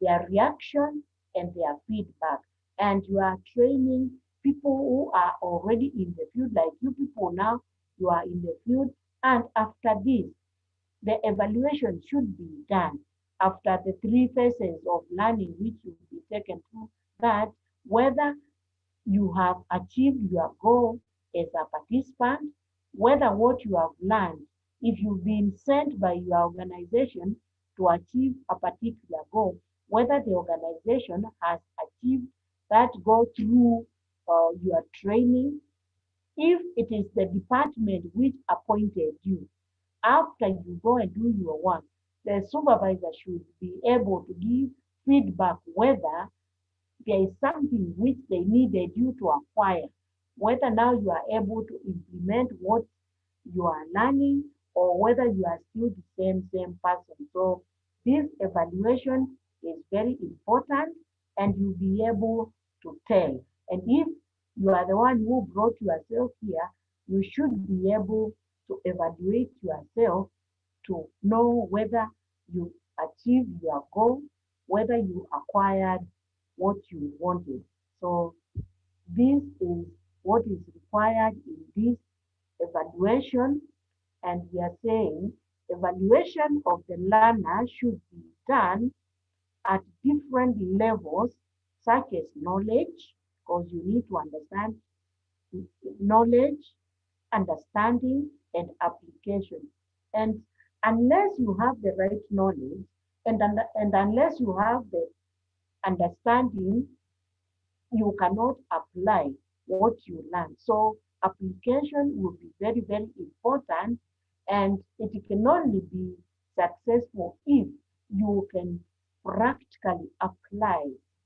their reaction and their feedback. And you are training people who are already in the field, like you people now, you are in the field And after this, the evaluation should be done after the 3 phases of learning which will be taken through that, whether you have achieved your goal as a participant, whether what you have learned, if you've been sent by your organization to achieve a particular goal, whether the organization has achieved that goal through your training, if it is the department which appointed you, after you go and do your work, the supervisor should be able to give feedback whether there is something which they needed you to acquire, whether now you are able to implement what you are learning or whether you are still the same person. So this evaluation is very important and you'll be able to tell. And if you are the one who brought yourself here, you should be able to evaluate yourself to know whether you achieved your goal, whether you acquired what you wanted. So this is what is required in this evaluation, and we are saying evaluation of the learner should be done at different levels, such as knowledge, because you need to understand knowledge, understanding, and application. And unless you have the right knowledge, and unless you have the understanding, you cannot apply what you learn. So application will be very important, and it can only be successful if you can practically apply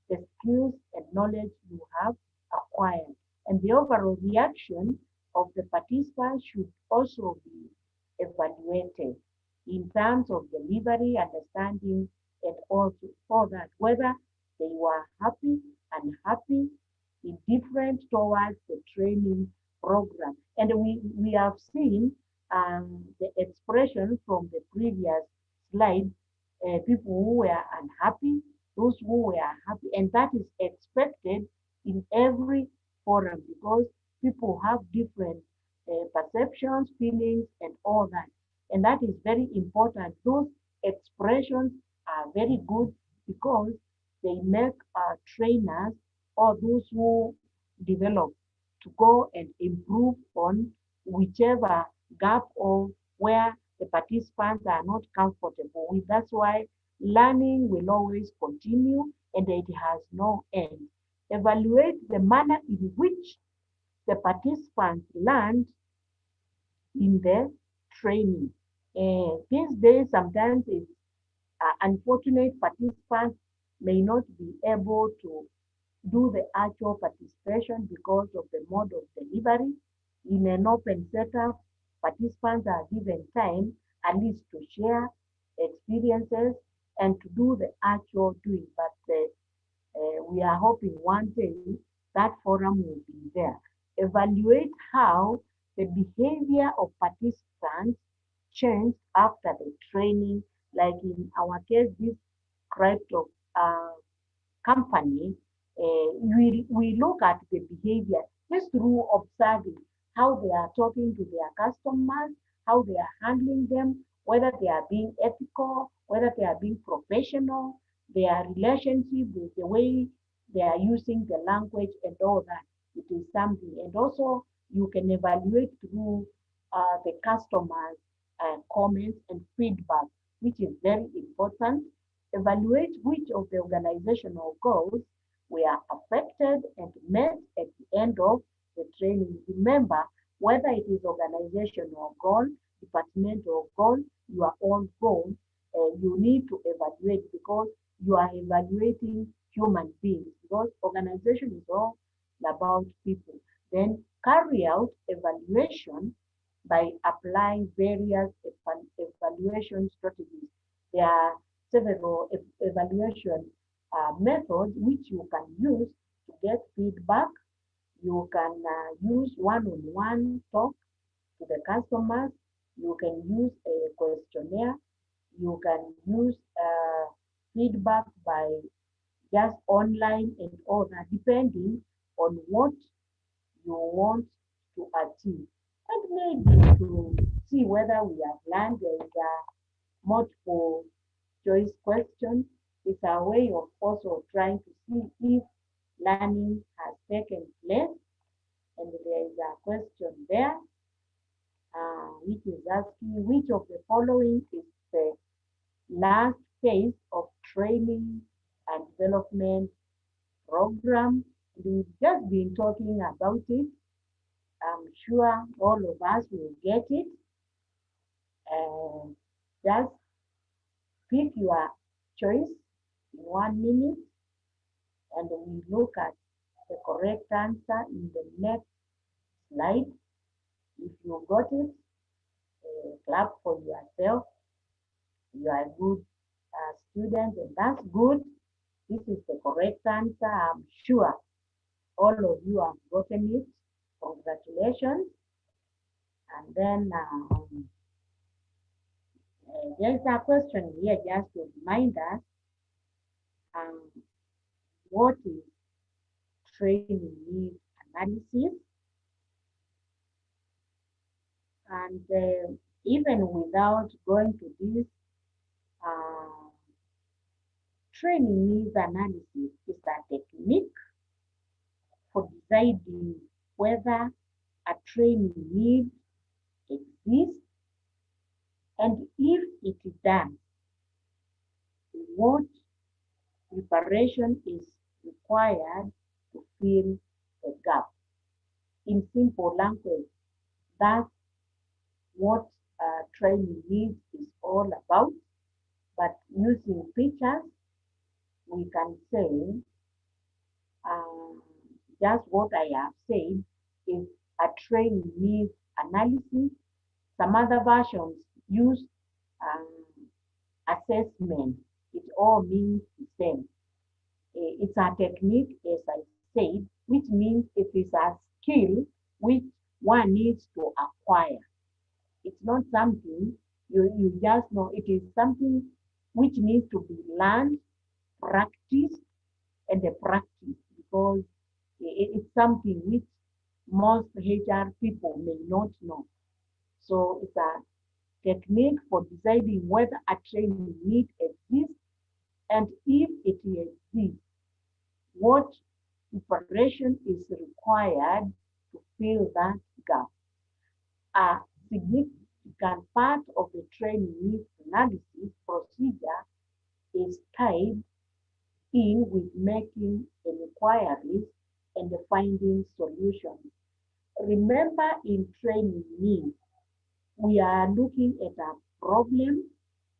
the skills and knowledge you have acquired. And the overall reaction of the participants should also be evaluated in terms of delivery, understanding, and also all that, whether they were happy, unhappy, indifferent towards the training program. And we have seen the expression from the previous slide, people who were unhappy, those who were happy, and that is expected in every forum because people have different perceptions, feelings, and all that. And that is very important. Those expressions are very good because they make trainers or those who develop to go and improve on whichever gap or where the participants are not comfortable with. That's why learning will always continue and it has no end. Evaluate the manner in which the participants learned in the training. These days, sometimes it's unfortunate participants may not be able to do the actual participation because of the mode of delivery. In an open setup, participants are given time at least to share experiences and to do the actual doing. But we are hoping one day that forum will be there. Evaluate how the behavior of participants changed after the training. Like in our case, this crypto company, we look at the behavior just through observing how they are talking to their customers, how they are handling them, whether they are being ethical, whether they are being professional, their relationship with the way they are using the language and all that. It is something. And also, you can evaluate through the customers' comments and feedback, which is very important. Evaluate which of the organizational goals were affected and met at the end of the training. Remember, whether it is organizational goal, departmental goal, your own goal, you need to evaluate because you are evaluating human beings because organization is all about people. Then carry out evaluation by applying various evaluation strategies. There are several evaluation methods which you can use to get feedback. You can use one-on-one talk to the customers. You can use a questionnaire. You can use feedback by just online and all that, depending on what you want to achieve. And maybe to see whether we have learned. There is a multiple choice question. It's a way of also trying to see if learning has taken place. And there is a question there, which is asking which of the following is the last phase of training and development program. We've just been talking about it. I'm sure all of us will get it. And just pick your choice in 1 minute, and we look at the correct answer in the next slide. If you got it, clap for yourself. You are a good student, and that's good. This is the correct answer. I'm sure all of you have gotten it. Congratulations. And then there's a question here just to remind us what is training need analysis. And even without going to this, training needs analysis is a technique for deciding whether a training need exists, and if it does, what preparation is required to fill the gap. In simple language, that's what training needs is all about. But using pictures, we can say just what I have said is a training needs analysis. Some other versions use assessment. It all means the same. It's a technique, as I said, which means it is a skill which one needs to acquire. It's not something you just know. It is something which needs to be learned, practiced, and practiced, because it's something which most HR people may not know. So it's a technique for deciding whether a training need exists, and if it exists, what preparation is required to fill that gap. A significant part of the training needs analysis procedure is tied in with making inquiries and finding solutions. Remember, in training needs, we are looking at a problem,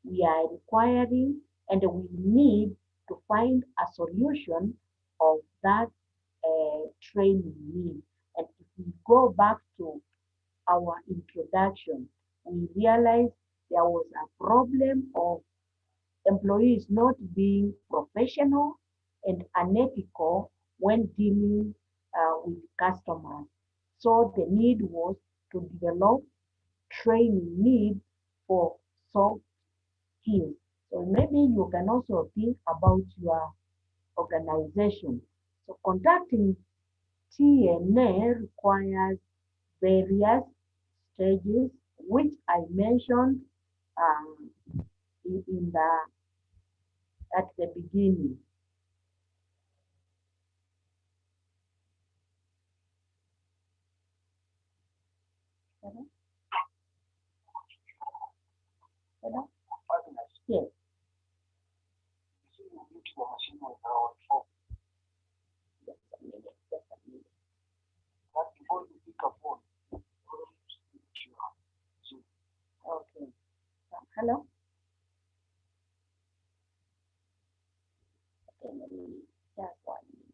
we are inquiring, and we need to find a solution of that training need. And if we go back to our introduction, we realized there was a problem of employees not being professional and unethical when dealing with customers. So the need was to develop training need for soft skills. So maybe you can also think about your organization. So conducting TNA requires various stages, which I mentioned in at the beginning. Yes. Okay. Hello? Okay, maybe just 1 minute.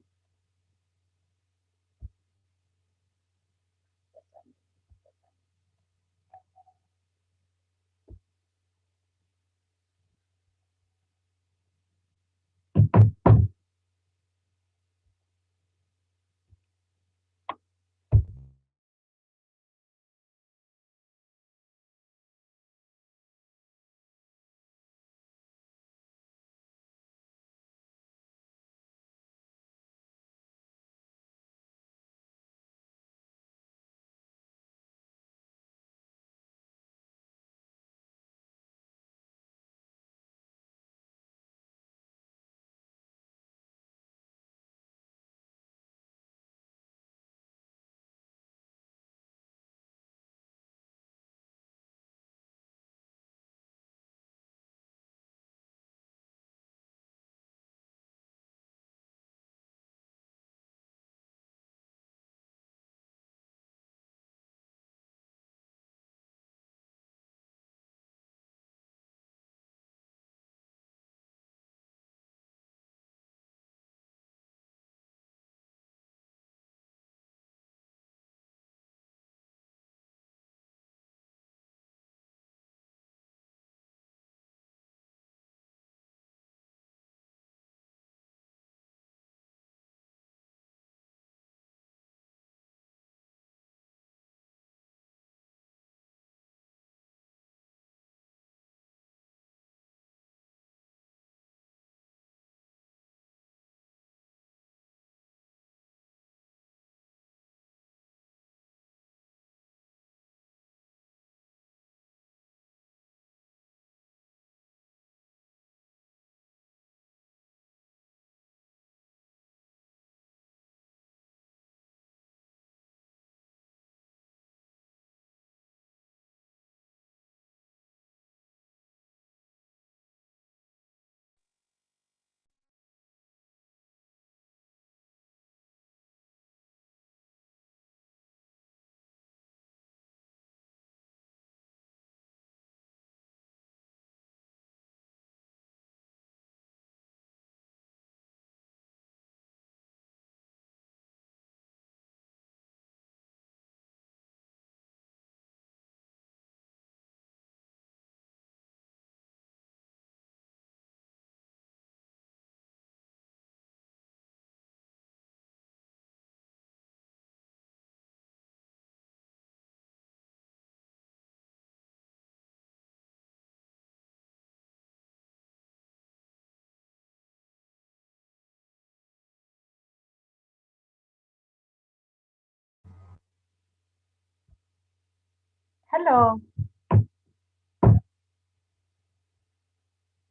Hello.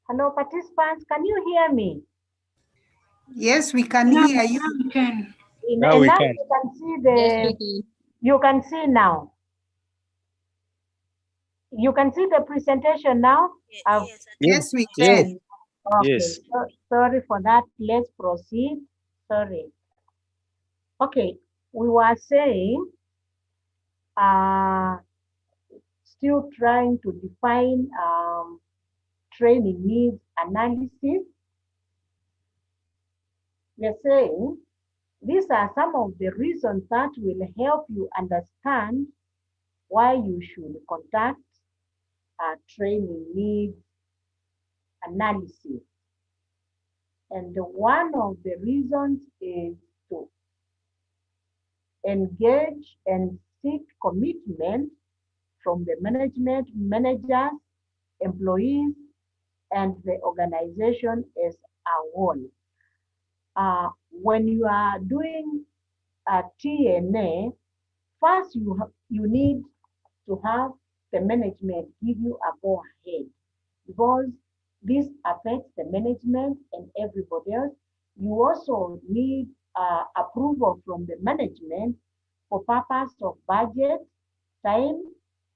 Hello, participants. Can you hear me?
Yes, we can hear you.
We can.
Now we
Now
can.
you can see the. You can see now. You can see the presentation now.
Yes, we
Yes.
can.
Okay.
Yes.
Sorry for that. Let's proceed. Sorry. Okay. We were saying, uh, still trying to define training needs analysis. We're saying these are some of the reasons that will help you understand why you should conduct a training needs analysis. And one of the reasons is to engage and seek commitment from the management, managers, employees, and the organization as a whole. When you are doing a TNA, first you need to have the management give you a go ahead, because this affects the management and everybody else. You also need approval from the management for purpose of budget, time,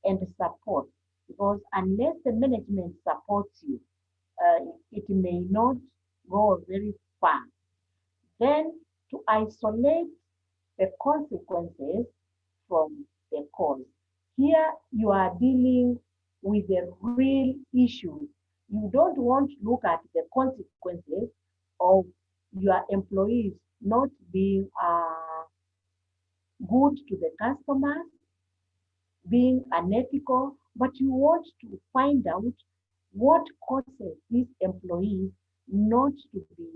and support. Because unless the management supports you, it may not go very far. Then to isolate the consequences from the cause. Here you are dealing with the real issue. You don't want to look at the consequences of your employees not being good to the customers, being unethical, but you want to find out what causes these employees not to be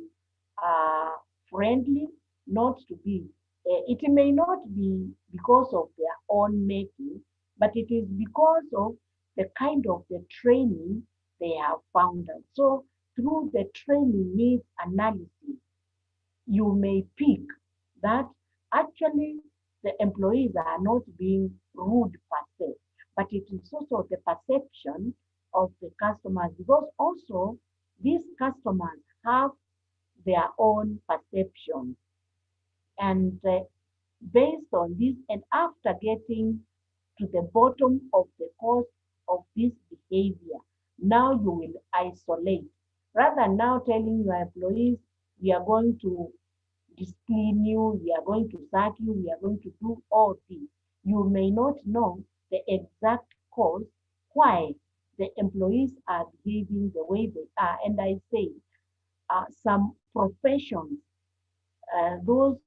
uh, friendly, not to be. It may not be because of their own making, but it is because of the kind of the training they have found out. So through the training needs analysis, you may pick that actually the employees are not being rude per se, but it is also the perception of the customers, because also these customers have their own perception. And based on this, and after getting to the bottom of the cause of this behavior, now you will isolate. Rather now telling your employees, we are going to discipline you, we are going to sack you, we are going to do all this. You may not know the exact cause why the employees are behaving the way they are. And I say some professions, those,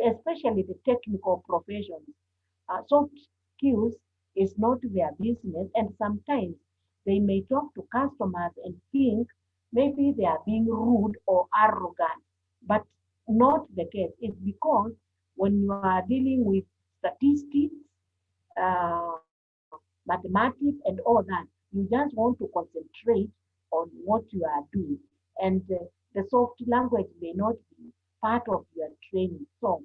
especially the technical professions, soft skills is not their business. And sometimes they may talk to customers and think maybe they are being rude or arrogant, but not the case. It's because when you are dealing with statistics, mathematics, and all that, you just want to concentrate on what you are doing. And the soft language may not be part of your training. So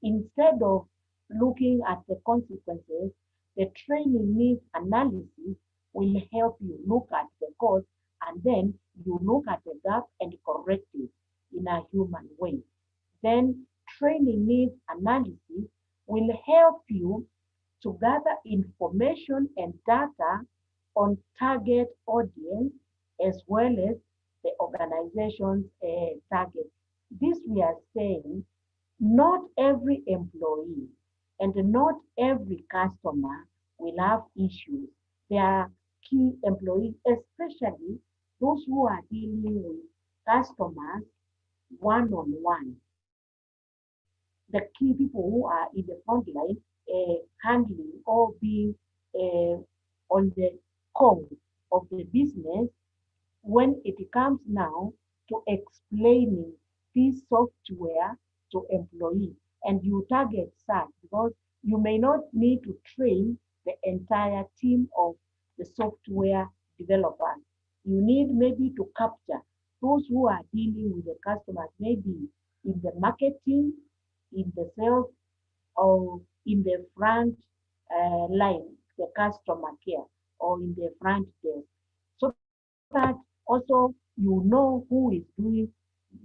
instead of looking at the consequences, the training needs analysis will help you look at the cause, and then you look at the gap and correct it in a human way. Then training needs analysis will help you to gather information and data on target audience as well as the organization's target. This we are saying not every employee and not every customer will have issues. There are key employees, especially those who are dealing with customers one-on-one. The key people who are in the front line handling or being on the core of the business when it comes now to explaining this software to employees. And you target such because you may not need to train the entire team of the software developers. You need maybe to capture those who are dealing with the customers, maybe in the marketing, in the sales, or in the front line. the customer care or in the front desk, so that also you know who is doing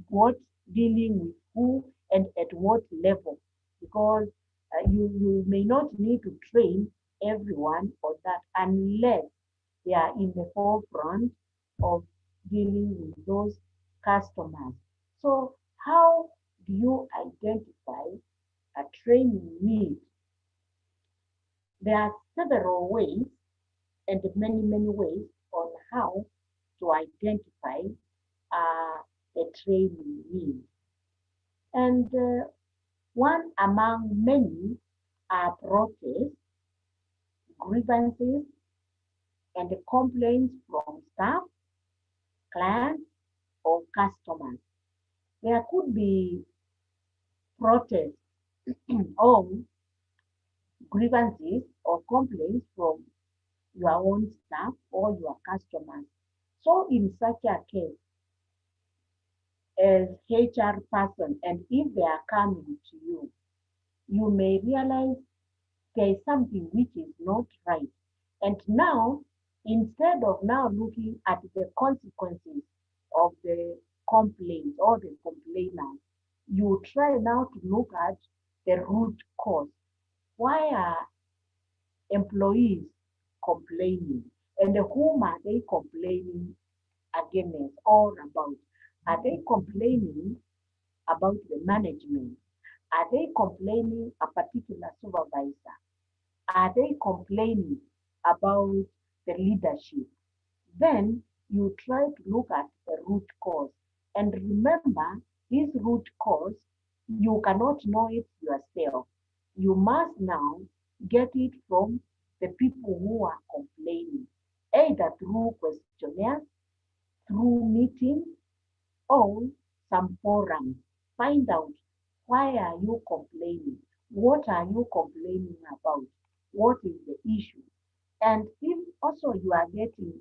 what, dealing with who, and at what level, because you may not need to train everyone for that unless they are in the forefront of dealing with those customers. So how do you identify a training need? There are several ways and many ways on how to identify a training need. And one among many are protests, grievances, and complaints from staff, clients, or customers. There could be protests or grievances or complaints from your own staff or your customers. So in such a case, as HR person, and if they are coming to you, you may realize there is something which is not right. And now, instead of now looking at the consequences of the complaint or the complainant, you try now to look at the root cause. Why are employees complaining? And whom are they complaining against or about? Are they complaining about the management? Are they complaining a particular supervisor? Are they complaining about the leadership? Then you try to look at the root cause. And remember, this root cause, you cannot know it yourself. You must now get it from the people who are complaining, either through questionnaires, through meetings, or some forums. Find out, why are you complaining? What are you complaining about? What is the issue? And if also you are getting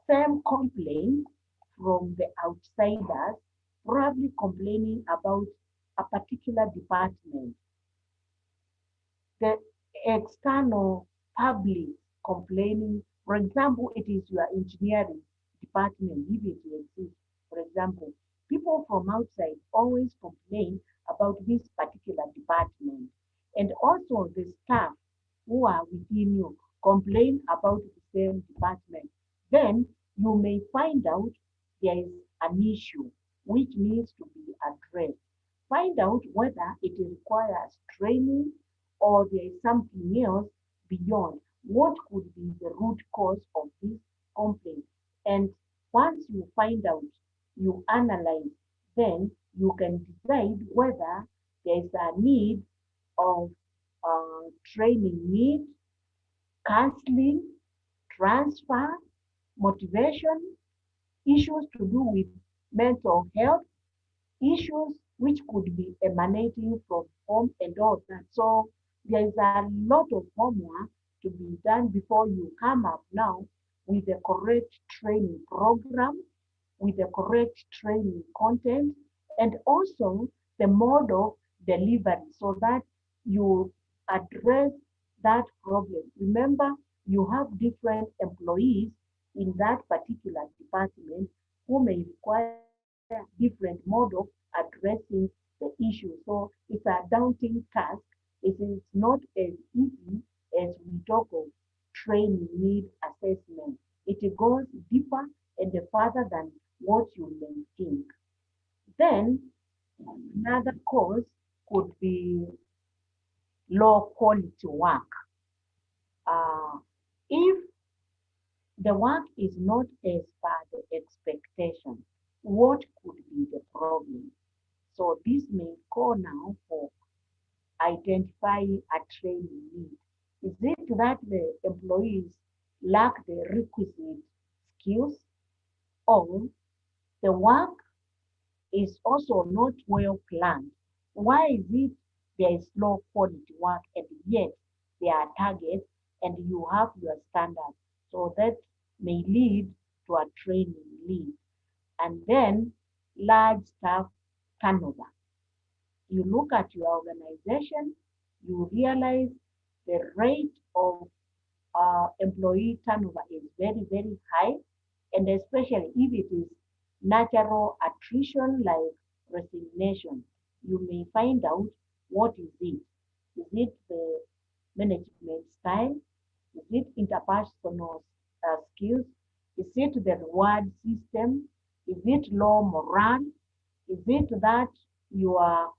same complaint from the outsiders, probably complaining about a particular department, the external public complaining, for example, it is your engineering department, if it exists, for example, people from outside always complain about this particular department. And also the staff who are within you complain about the same department. Then you may find out there is an issue which needs to be addressed. Find out whether it requires training or there is something else beyond. What could be the root cause of this complaint? And once you find out, you analyze, then you can decide whether there is a need of training need, counseling, transfer, motivation, issues to do with mental health, issues which could be emanating from home and all that. So there is a lot of homework to be done before you come up now with the correct training program, with the correct training content, and also the mode of delivery so that you address that problem. Remember, you have different employees in that particular department who may require different mode of addressing the issue. So it's a daunting task. It is not as easy as we talk of training need assessment. It goes deeper and further than what you may think. Then another cause could be low quality work. If the work is not as per the expectation, what could be the problem? So this may call now for identifying a training need. Is it that the employees lack the requisite skills, or the work is also not well planned? Why is it there is low quality work and yet there are targets and you have your standards? So that may lead to a training need. And then large staff turnover. You look at your organization, you realize the rate of employee turnover is very, very high, and especially if it is natural attrition like resignation, you may find out what is it. Is it the management style? Is it interpersonal skills? Is it the reward system? Is it low morale? Is it that your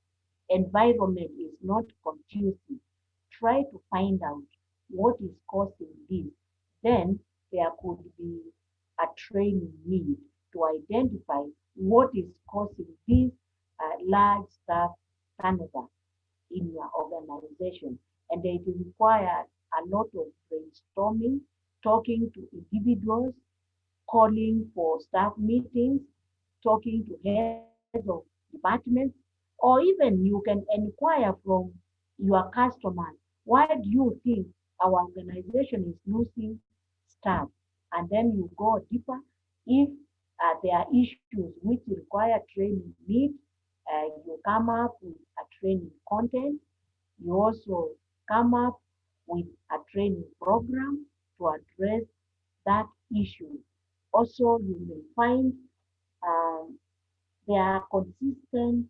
environment is not conducive? Try to find out what is causing this. Then there could be a training need to identify what is causing this large staff turnover in your organization. And it requires a lot of brainstorming, talking to individuals, calling for staff meetings, talking to heads of departments, or even you can inquire from your customers, why do you think our organization is losing staff? And then you go deeper. If there are issues which require training need, you come up with a training content. You also come up with a training program to address that issue. Also, you will find um, there are consistent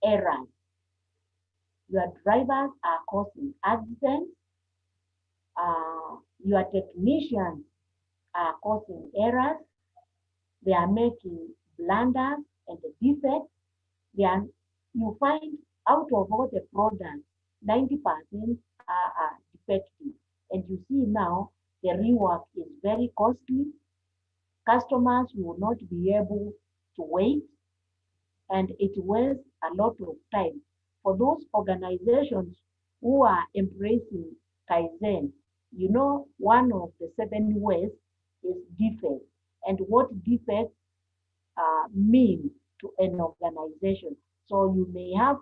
errors. Your drivers are causing accidents. Your technicians are causing errors. They are making blunders and defects. They are, you find out of all the products, 90% are defective. And you see now the rework is very costly. Customers will not be able to wait, and it wastes a lot of time. For those organizations who are embracing Kaizen, you know, one of the 7 ways is defect. And what defects mean to an organization. So you may have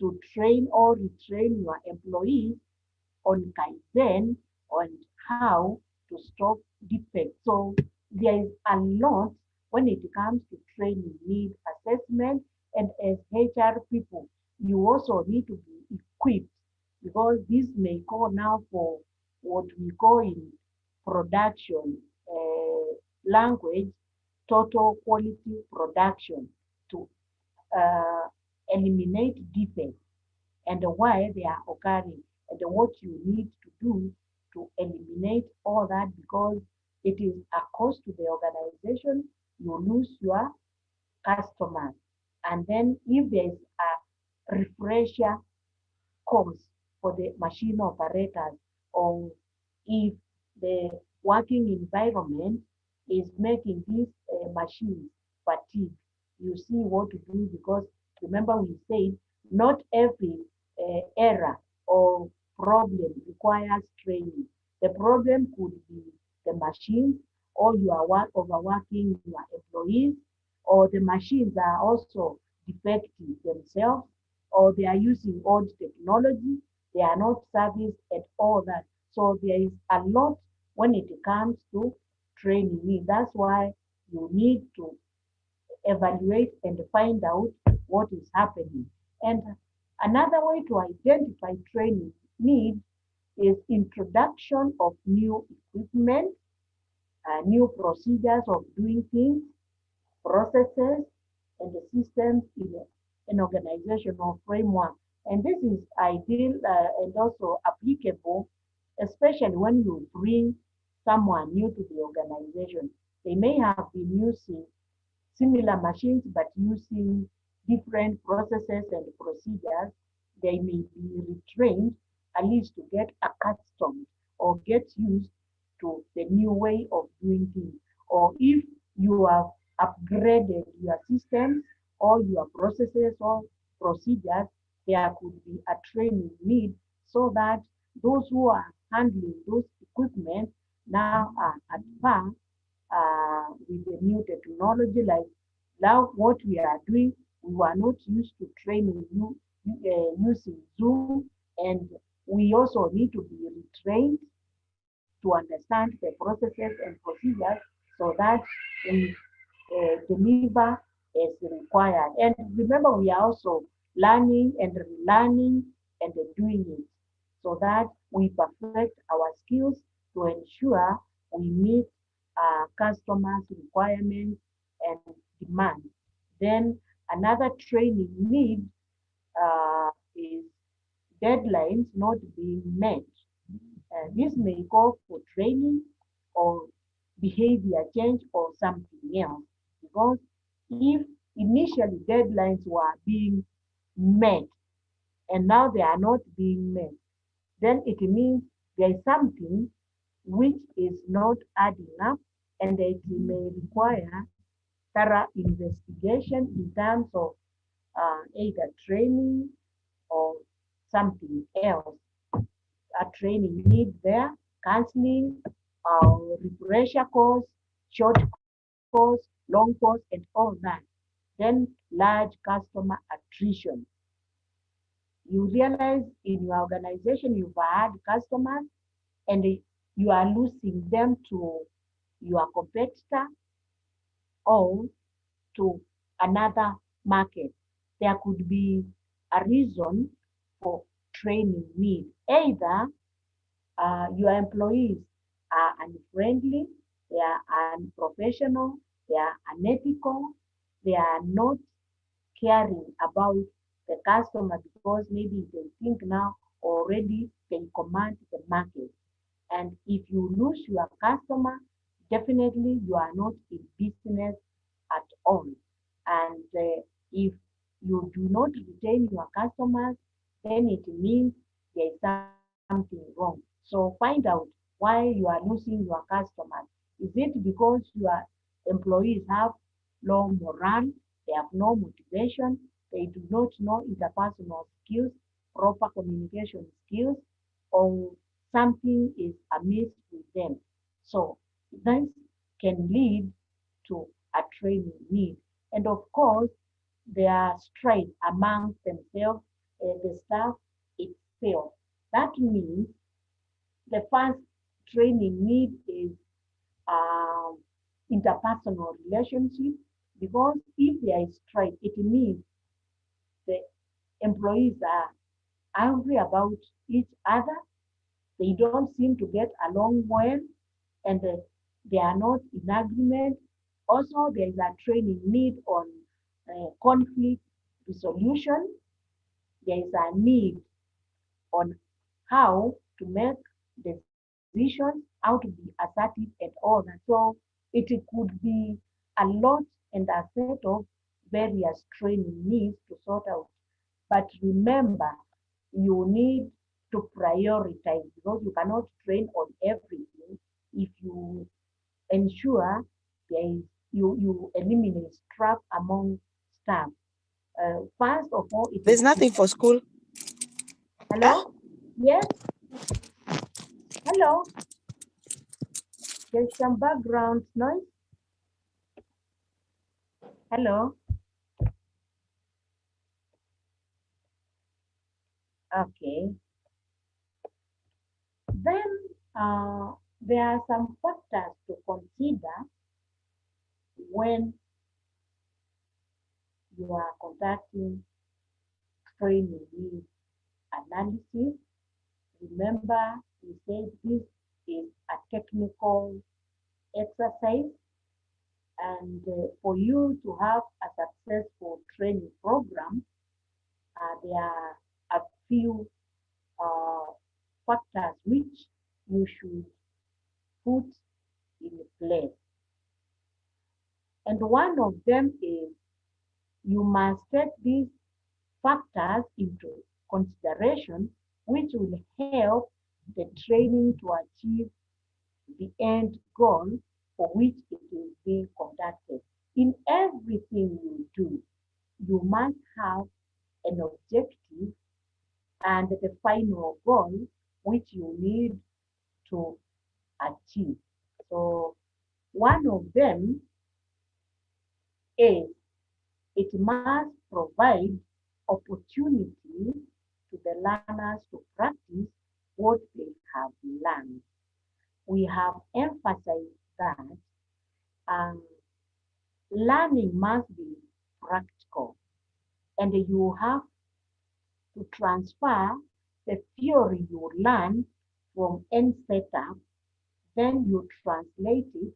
to train or retrain your employees on Kaizen, on how to stop defects. So there is a lot when it comes to training need assessment, and as HR people, you also need to be equipped, because this may call now for what we call in production language, total quality production, to eliminate defects and why they are occurring, and what you need to do to eliminate all that, because it is a cost to the organization. You lose your customers. And then if there is a refresher course for the machine operators, or if the working environment is making these machines fatigue, you see what to do, because remember we said not every error or problem requires training. The problem could be the machines, or you are overworking your employees, or the machines are also defective themselves, or they are using old technology, they are not serviced at all that. So there is a lot when it comes to training. That's why you need to evaluate and find out what is happening. And another way to identify training needs is introduction of new equipment, new procedures of doing things, processes, and the systems in an organizational framework. And this is ideal and also applicable, especially when you bring someone new to the organization. They may have been using similar machines, but using different processes and procedures. They may be retrained at least to get accustomed or get used to the new way of doing things. Or if you have upgraded your systems or your processes or procedures, there could be a training need, so that those who are handling those equipment now are at par with the new technology. Like now what we are doing, we were not used to training you using Zoom, and we also need to be retrained to understand the processes and procedures, so that we deliver as required. And remember, we are also learning and relearning and doing it, so that we perfect our skills to to ensure we meet customers' requirements and demands. Then another training need is deadlines not being met. This may call for training or behavior change or something else. Because if initially deadlines were being met and now they are not being met, then it means there is something which is not adding up, and it may require thorough investigation in terms of either training or something else. A training need there, counseling, refresher course, short course, long course, and all that. Then large customer attrition. You realize in your organization you've had customers and you are losing them to your competitor or to another market. There could be a reason for training need. Either your employees are unfriendly, they are unprofessional, they are unethical, they are not caring about the customer because maybe they think now already they command the market. And if you lose your customer, definitely you are not in business at all. And if you do not retain your customers, then it means there is something wrong. So find out why you are losing your customers. Is it because your employees have low morale, they have no motivation, they do not know interpersonal skills, proper communication skills, or something is amiss with them? So this can lead to a training need. And of course, there are strife amongst themselves, the staff itself. That means the first training need is um, interpersonal relationship, because if there is strife, it means the employees are angry about each other. They don't seem to get along well, and they are not in agreement. Also, there is a training need on conflict resolution. There is a need on how to make decisions, how to be assertive and all that. So it could be a lot and a set of various training needs to sort out. But remember, you need to prioritize, because you cannot train on everything. If you ensure there is, you eliminate strife among staff. First of all, it
There's
is
nothing for school.
hello. Yes. Hello. There's some background noise. Hello. Okay. Then there are some factors to consider when you are conducting training need analysis. Remember, we said this is a technical exercise, and for you to have a successful training program, there are a few factors which you should put in place. And one of them is you must take these factors into consideration, which will help the training to achieve the end goal for which it is being conducted. In everything you do, you must have an objective and the final goal which you need to achieve. So one of them is it must provide opportunity to the learners to practice what they have learned. We have emphasized that learning must be practical, and you have to transfer the theory you learn from any setup then you translate it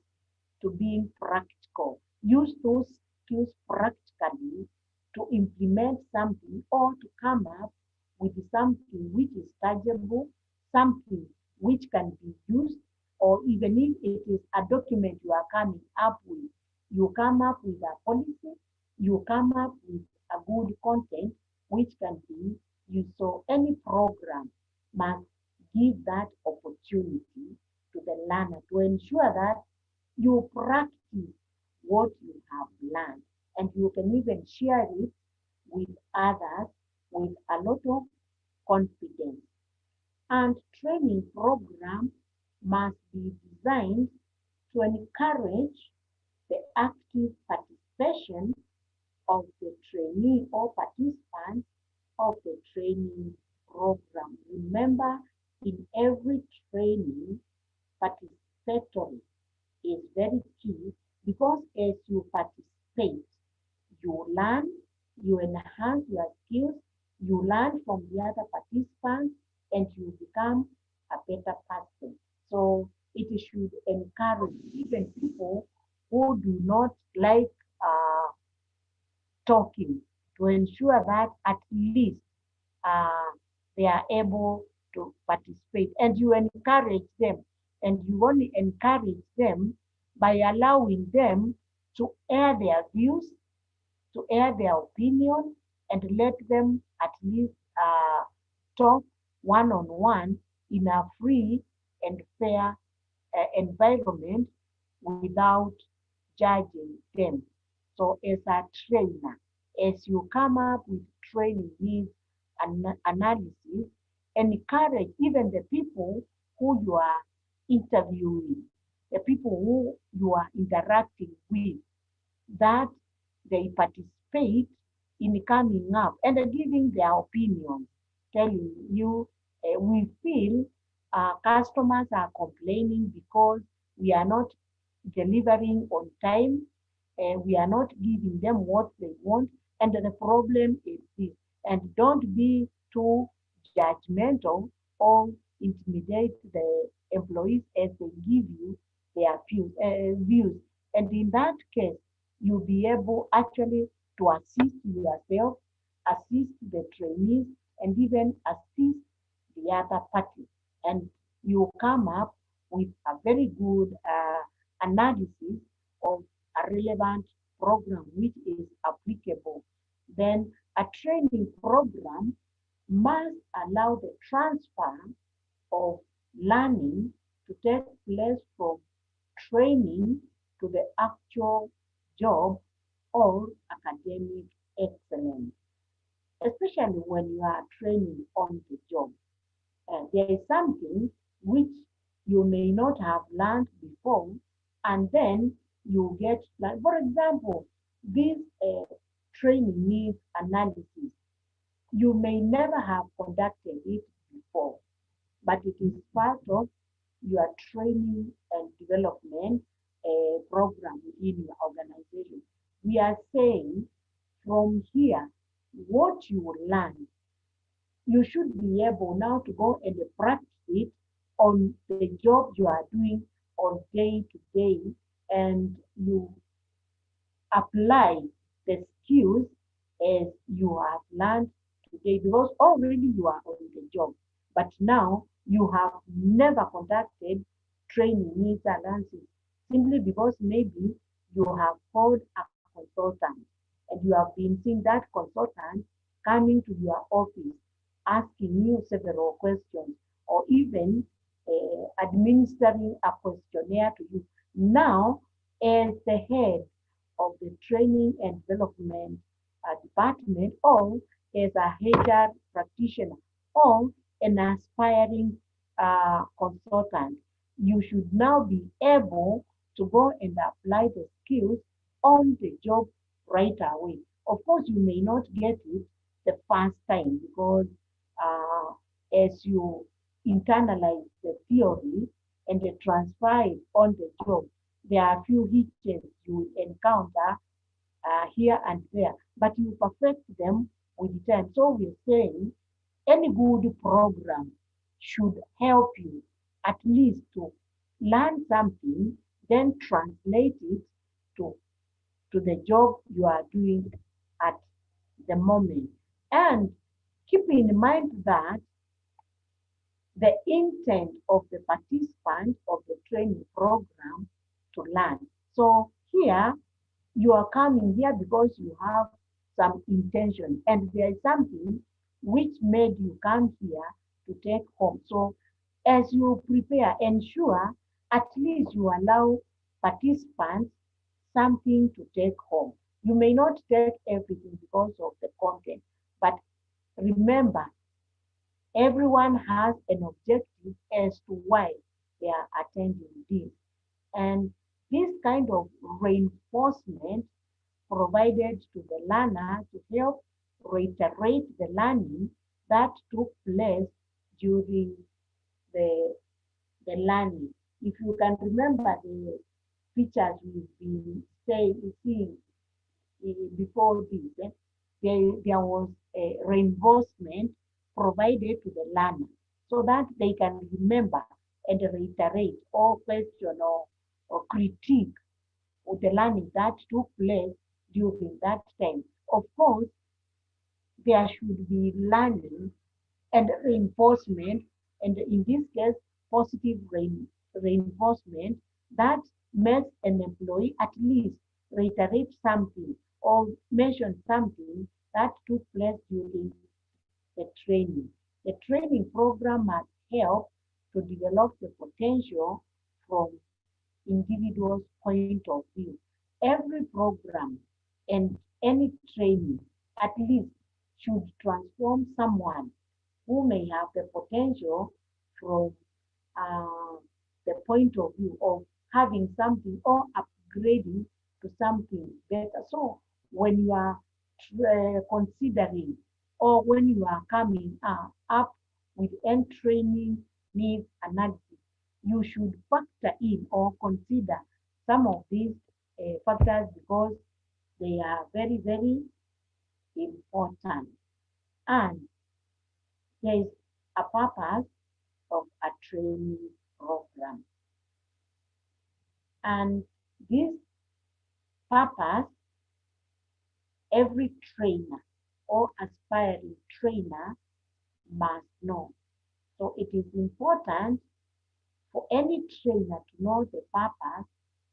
to being practical. Use those skills practically to implement something or to come up with something which is tangible, something which can be used, or even if it is a document you are coming up with, you come up with a policy, you come up with a good content which can be used. So any program must give that opportunity to the learner to ensure that you practice what you have learned, and you can even share it with others with a lot of confidence. And training program must be designed to encourage the active participation of the trainee or participants of the training program. Remember, in every training, participatory is very key, because as you participate, you learn, you enhance your skills, you learn from the other participants, and you become a better person. So it should encourage even people who do not like talking, to ensure that at least uh, they are able to participate, and you encourage them, and you only encourage them by allowing them to air their views, to air their opinion, and let them at least talk one-on-one in a free and fair environment without judging them. So as a trainer, as you come up with training needs analysis, encourage even the people who you are interviewing, the people who you are interacting with, that they participate in coming up and giving their opinions, telling you, we feel customers are complaining because we are not delivering on time, we are not giving them what they want, and the problem is this. And don't be too judgmental or intimidate the employees as they give you their views. And in that case, you'll be able actually to assist yourself, assist the trainees, and even assist the other party. And you come up with a very good analysis of a relevant program which is applicable. Then a training program must allow the transfer of learning to take place from training to the actual job or academic excellence, especially when you are training on the job. There is something which you may not have learned before, and then you get, like, for example, this training needs analysis. You may never have conducted it before, but it is part of your training and development program within your organization. We are saying from here, what you learn, you should be able now to go and practice it on the job you are doing on day to day, and you apply the skills as you have learned today, because already you are on the job, but now you have never conducted training needs analysis, simply because maybe you have called a consultant and you have been seeing that consultant coming to your office asking you several questions, or even administering a questionnaire to you. Now, as the head of the training and development department, or as a HR practitioner, or an aspiring consultant, you should now be able to go and apply the skills on the job right away. Of course, you may not get it the first time, because as you internalize the theory and transfer it on the job, there are a few hitches you encounter here and there, but you perfect them with time. So we're saying any good program should help you at least to learn something, then translate it to, to the job you are doing at the moment. And keep in mind that the intent of the participant of the training program to learn. So here, you are coming here because you have some intention and there is something which made you come here to take home. So as you prepare, ensure at least you allow participants something to take home. You may not take everything because of the content, but remember, everyone has an objective as to why they are attending this. And this kind of reinforcement provided to the learner to help reiterate the learning that took place during the, the learning. If you can remember the features we've been seeing before this, there was a reinforcement provided to the learner so that they can remember and reiterate or question or critique of the learning that took place during that time. Of course, there should be learning and reinforcement, and in this case, positive reinforcement that makes an employee at least reiterate something or mention something that took place during the training. The training program must help to develop the potential from individual's point of view. Every program and any training at least should transform someone who may have the potential from uh, the point of view of having something or upgrading to something better. So when you are considering or when you are coming up with end training needs analysis, you should factor in or consider some of these factors because they are very, very important. And there is a purpose of a training program. And this purpose, every trainer or aspiring trainer must know. So it is important for any trainer to know the purpose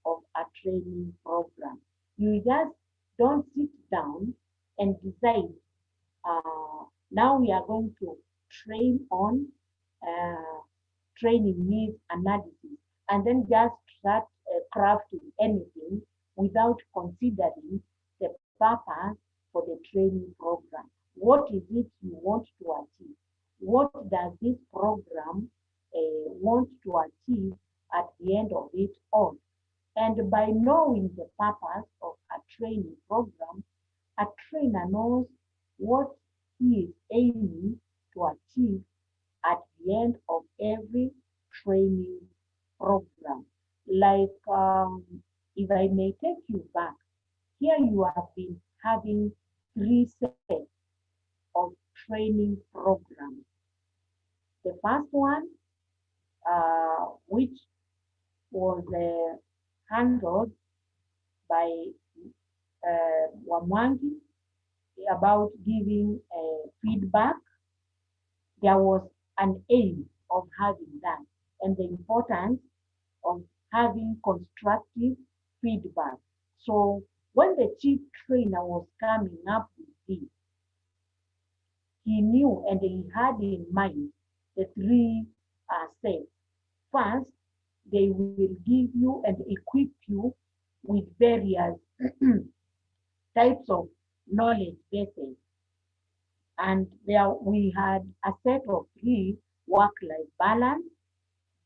of a training program. You just don't sit down and decide, now we are going to train on training needs analysis, and then just start crafting anything without considering the purpose for the training program. What is it you want to achieve? What does this program want to achieve at the end of it all? And by knowing the purpose of a training program, a trainer knows what he is aiming to achieve at the end of every training program. Like, if I may take you back, here you have been having 3 sets of training programs. The first one, which was handled by Wamwangi about giving feedback. There was an aim of having that and the importance of having constructive feedback. So when the chief trainer was coming up with this, he knew and he had in mind the 3 steps. First, they will give you and equip you with various types of knowledge bases. And there we had a set of 3: work-life balance,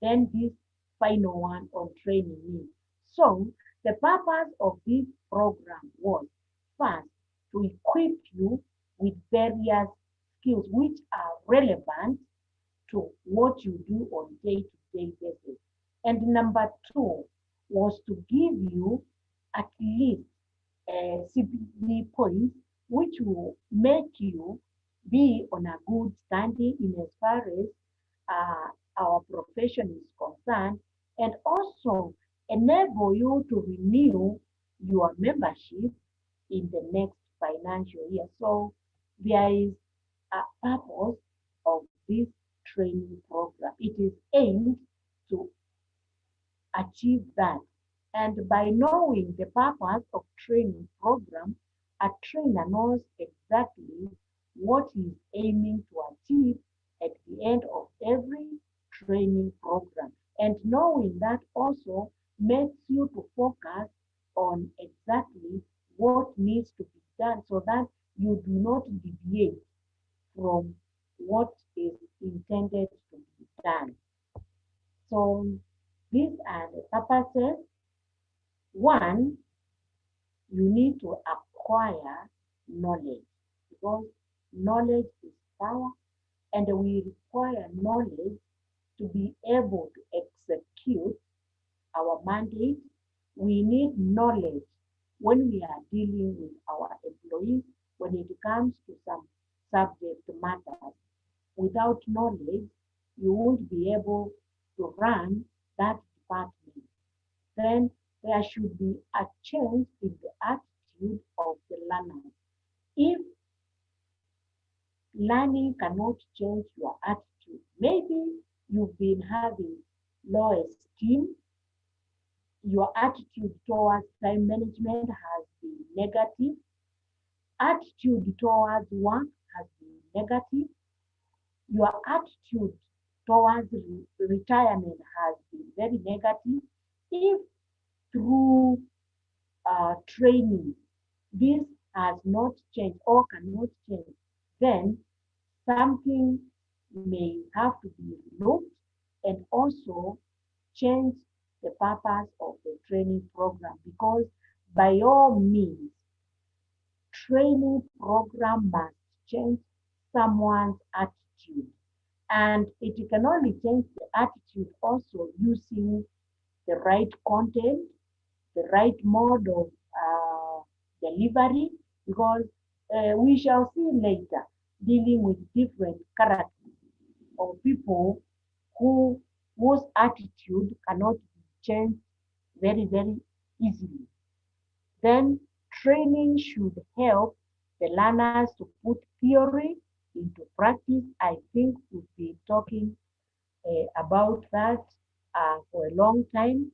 then this final one on training needs. So the purpose of this program was first to equip you with various skills which are relevant to what you do on day-to-day basis. And number 2 was to give you at least CPD points which will make you be on a good standing in as far as our profession is concerned, and also enable you to renew your membership in the next financial year. So there is a purpose of this training program. It is aimed to achieve that. And by knowing the purpose of training program, a trainer knows exactly what he is aiming to achieve at the end of every training program. And knowing that also makes you to focus on exactly what needs to be done so that you do not deviate from what is intended to be done. So these are the purposes. One, you need to acquire knowledge because knowledge is power and we require knowledge to be able to execute our mandate. We need knowledge when we are dealing with our employees when it comes to some subject matters. Without knowledge, you won't be able to run that department. Then there should be a change in the attitude of the learners. If learning cannot change your attitude, maybe you've been having low esteem, your attitude towards time management has been negative, attitude towards work has been negative, your attitude towards retirement has been very negative. If through training this has not changed or cannot change, then something may have to be removed and also change the purpose of the training program because by all means, training program must change someone's attitude. And it can only change the attitude also using the right content, the right mode of delivery, because we shall see later dealing with different characters of people whose attitude cannot be changed very, very easily. Then training should help the learners to put theory into practice. I think we've been talking about that for a long time.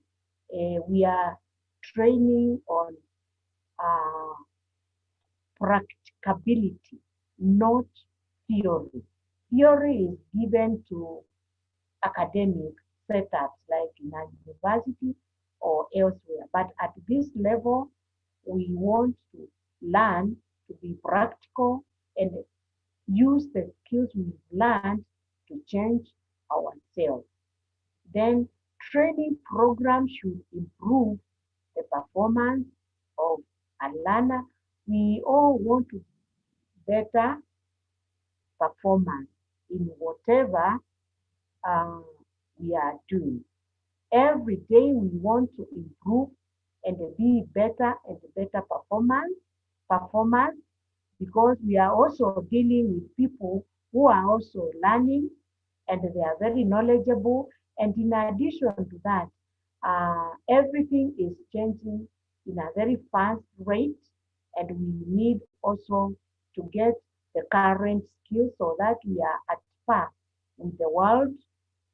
We are training on uh, practicability, not theory. Theory is given to academic setups like in a university or elsewhere. But at this level, we want to learn to be practical and use the skills we've learned to change ourselves. Then training programs should improve the performance of a learner. We all want to better performance in whatever uh, we are doing. Every day we want to improve and be better and better performance because we are also dealing with people who are also learning and they are very knowledgeable. And in addition to that, everything is changing in a very fast rate and we need also to get the current skills so that we are at par with the world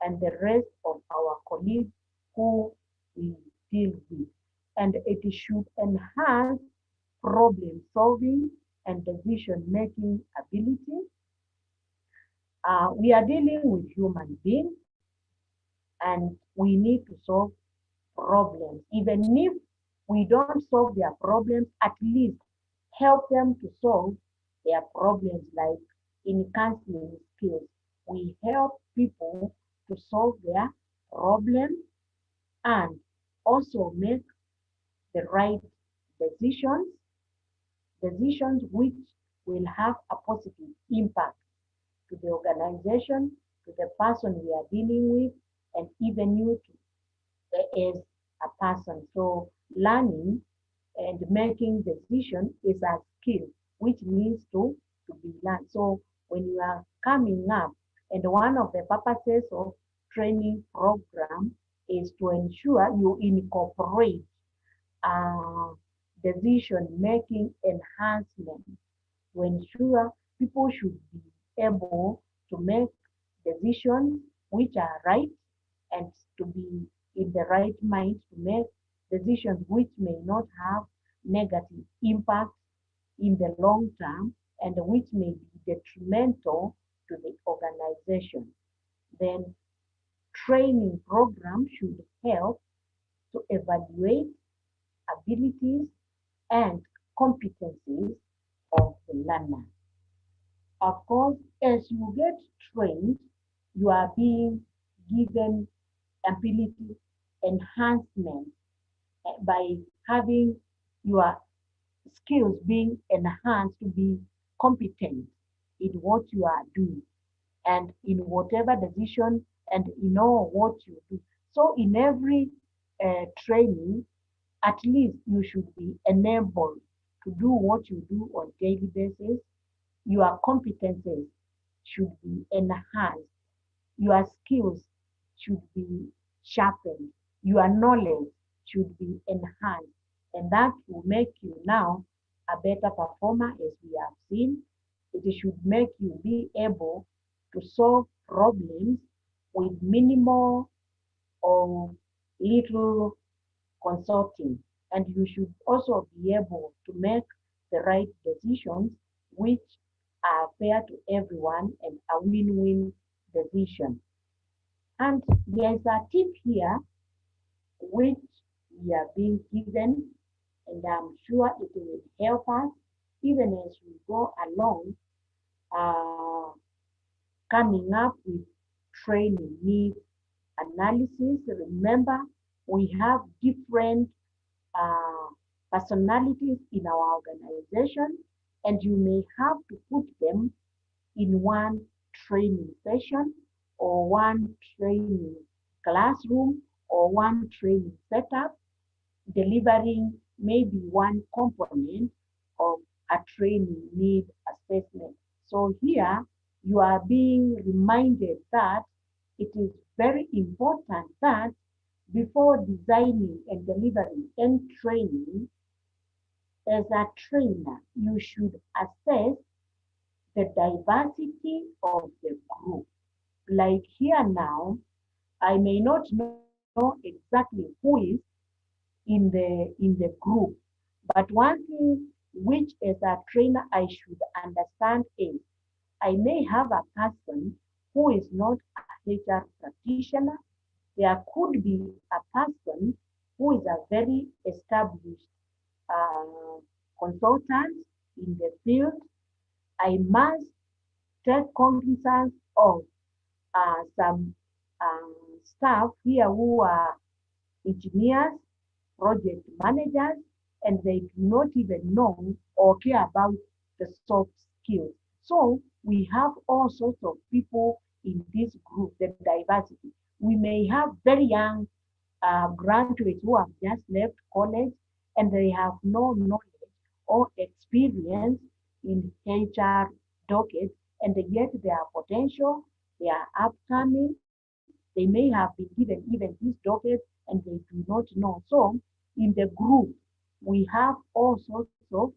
and the rest of our colleagues who we deal with. And it should enhance problem solving and decision making ability. We are dealing with human beings and we need to solve problems. Even if we don't solve their problems, at least help them to solve their problems, like in counseling skills. We help people to solve their problems and also make the right decisions, decisions which will have a positive impact to the organization, to the person we are dealing with, and even you as a person. So learning and making decision is a skill which needs to be learned. So when you are coming up, and one of the purposes of training program is to ensure you incorporate decision-making enhancement to ensure people should be able to make decisions which are right and to be in the right mind to make decisions which may not have negative impact in the long term and which may be detrimental to the organization. Then training programs should help to evaluate abilities and competencies of the learner. Of course, as you get trained, you are being given ability enhancement by having your skills being enhanced to be competent in what you are doing and in whatever decision and in all what you do. So in every training, at least you should be enabled to do what you do on daily basis. Your competences should be enhanced. Your skills should be sharpened. Your knowledge should be enhanced. And that will make you now a better performer as we have seen. It should make you be able to solve problems with minimal or little consulting. And you should also be able to make the right decisions which are fair to everyone and a win-win decision. And there's a tip here which we are being given, and I'm sure it will help us even as we go along, coming up with training needs analysis. Remember, we have different personalities in our organization, and you may have to put them in one training session or one training classroom or one training setup, delivering maybe one component of a training need assessment. So here you are being reminded that it is very important that before designing and delivering any training, as a trainer, you should assess the diversity of the group. Like here now, I may not know exactly who is in the group, but one thing which as a trainer I should understand is I may have a person who is not a HR practitioner. There could be a person who is a very established consultant in the field. I must take cognizance of some staff here who are engineers, project managers, and they do not even know or care about the soft skills. So we have all sorts of people in this group, the diversity. We may have very young graduates who have just left college and they have no knowledge or experience in HR docket, and yet they are potential, they are upcoming, they may have been given even this docket and they do not know. So in the group, we have all sorts of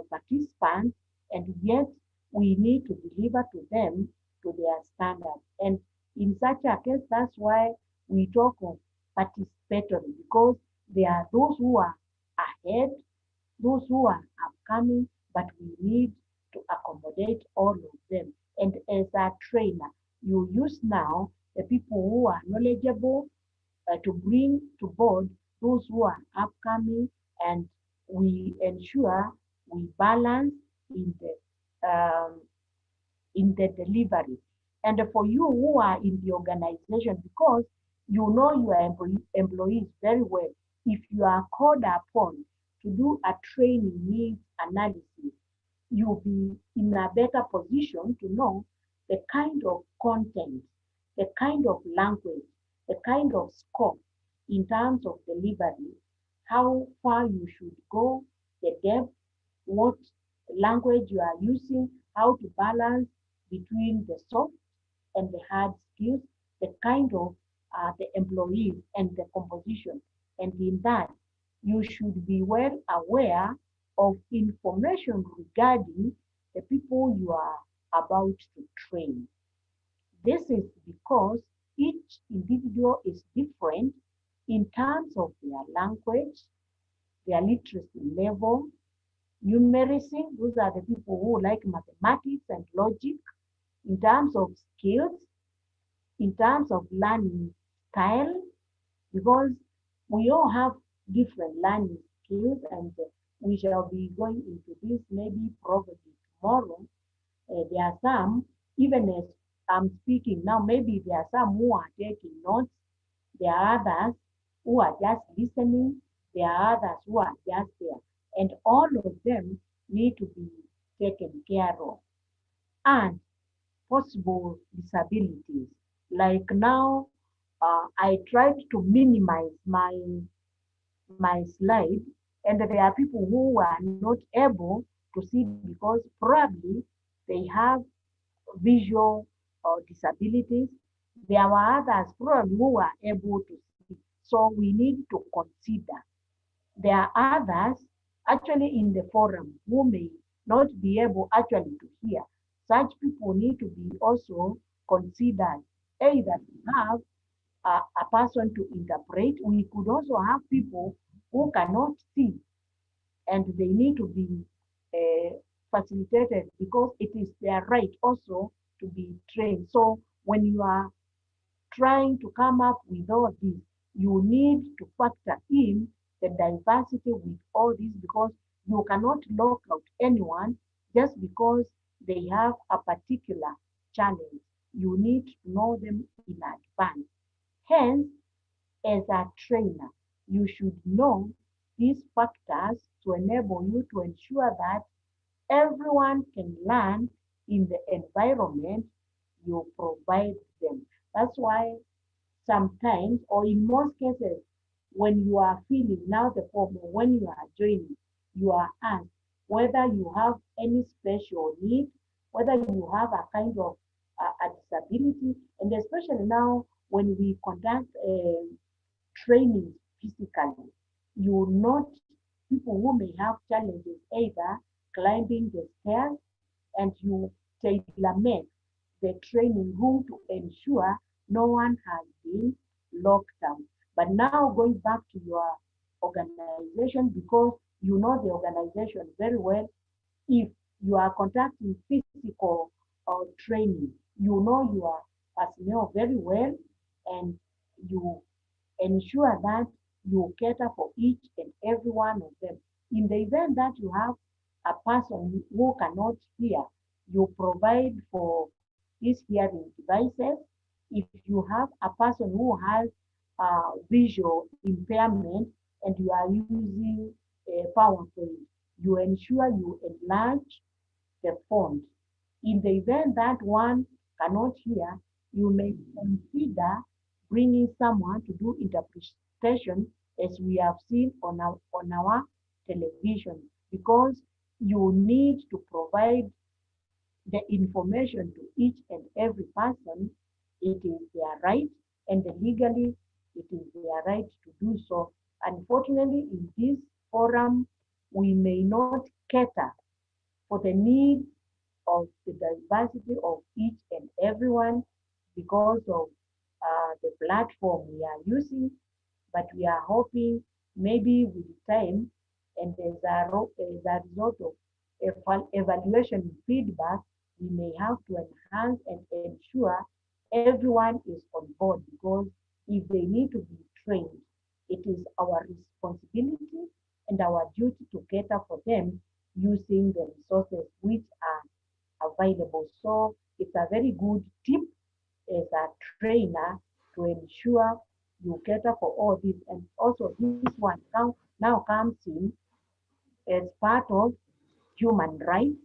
participants, and yet we need to deliver to them to their standards. And in such a case, that's why we talk of participatory, because there are those who are ahead, those who are upcoming, but we need to accommodate all of them. And as a trainer, you use now the people who are knowledgeable to bring to board those who are upcoming, and we ensure we balance in the delivery. And for you who are in the organization, because you know your employees very well, if you are called upon to do a training needs analysis, you'll be in a better position to know the kind of content, the kind of language, the kind of scope in terms of delivery, how far you should go, the depth, what language you are using, how to balance between the soft and the hard skills, the kind of the employees and the composition. And in that, you should be well aware of information regarding the people you are about to train. This is because each individual is different in terms of their language, their literacy level, numeracy. Those are the people who like mathematics and logic, in terms of skills, in terms of learning style, because we all have different learning skills, and we shall be going into this maybe probably tomorrow. There are some, even as I'm speaking now, maybe there are some who are taking notes, there are others who are just listening, there are others who are just there, and all of them need to be taken care of. And possible disabilities. Like now, I tried to minimize my slide, and there are people who are not able to see because probably they have visual disabilities. There were others probably who were able to see. So we need to consider. There are others actually in the forum who may not be able actually to hear. Such people need to be also considered, either to have a person to interpret. We could also have people who cannot see, and they need to be facilitated because it is their right also to be trained. So when you are trying to come up with all this, you need to factor in the diversity with all this, because you cannot lock out anyone just because they have a particular challenge. You need to know them in advance. Hence, as a trainer, you should know these factors to enable you to ensure that everyone can learn in the environment you provide them. That's why sometimes, or in most cases, when you are filling now the form, when you are joining, you are asked whether you have any special need, whether you have a kind of a disability, and especially now when we conduct training physically, you will note people who may have challenges either climbing the stairs, and you tailor-make the training room to ensure no one has been locked out. But now going back to your organization, because you know the organization very well, if you are conducting physical training, you know your personnel very well, and you ensure that you cater for each and every one of them. In the event that you have a person who cannot hear, you provide for these hearing devices. If you have a person who has visual impairment and you are using a PowerPoint, you ensure you enlarge the font. In the event that one cannot hear, you may consider bringing someone to do interpretation, as we have seen on our television, because you need to provide the information to each and every person. It is their right, and legally it is their right to do so. Unfortunately, in this forum, we may not cater for the needs of the diversity of each and everyone because of the platform we are using, but we are hoping maybe with time and as a result of evaluation and feedback, we may have to enhance and ensure everyone is on board, because if they need to be trained, it is our responsibility and our duty to cater for them using the resources which are available. So it's a very good tip as a trainer to ensure you cater for all this. And also this one now comes in as part of human rights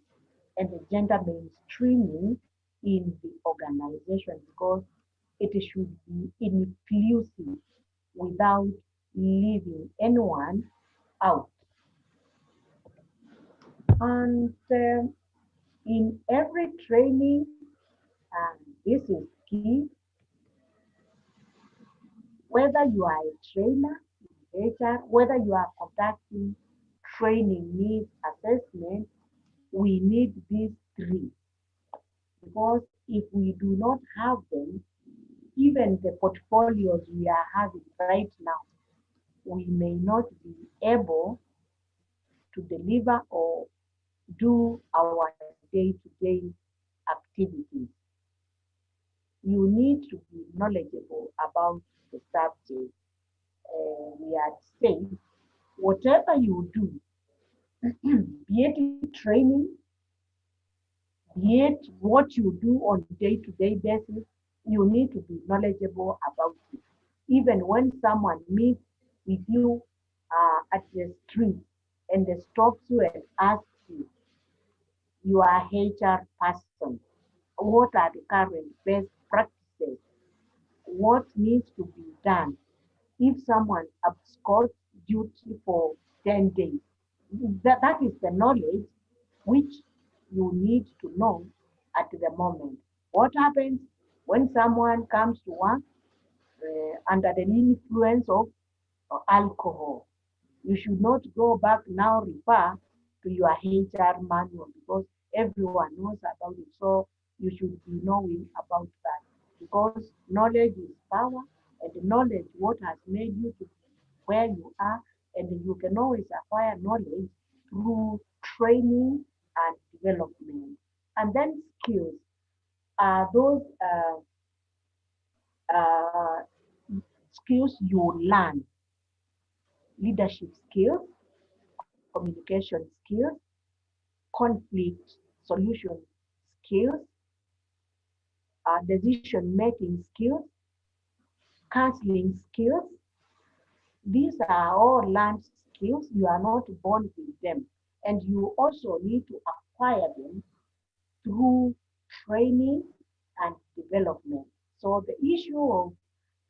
and the gender mainstreaming in the organization, because it should be inclusive without leaving anyone out. And in every training, and this is key, Whether you are a trainer in HR, whether you are conducting training needs assessment, we need these three. Because if we do not have them, even the portfolios we are having right now, we may not be able to deliver or do our day-to-day activities. You need to be knowledgeable about the subject. We are saying, whatever you do, be it training, be it what you do on day-to-day basis, you need to be knowledgeable about it. Even when someone meets with you at the street and they stops you and asks you are HR person, what are the current best practices? What needs to be done if someone absconds duty for 10 days? That is the knowledge which you need to know at the moment. What happens when someone comes to work under the influence of alcohol? You should not go back now, refer to your HR manual because everyone knows about it. So you should be knowing about that because knowledge is power, and the knowledge what has made you to where you are, and you can always acquire knowledge through training and development. And then skills are those uh, skills you learn: leadership skills, communication skills, conflict solution skills, decision making skills, counseling skills. These are all learned skills. You are not born with them. And you also need to acquire them through training and development. So the issue of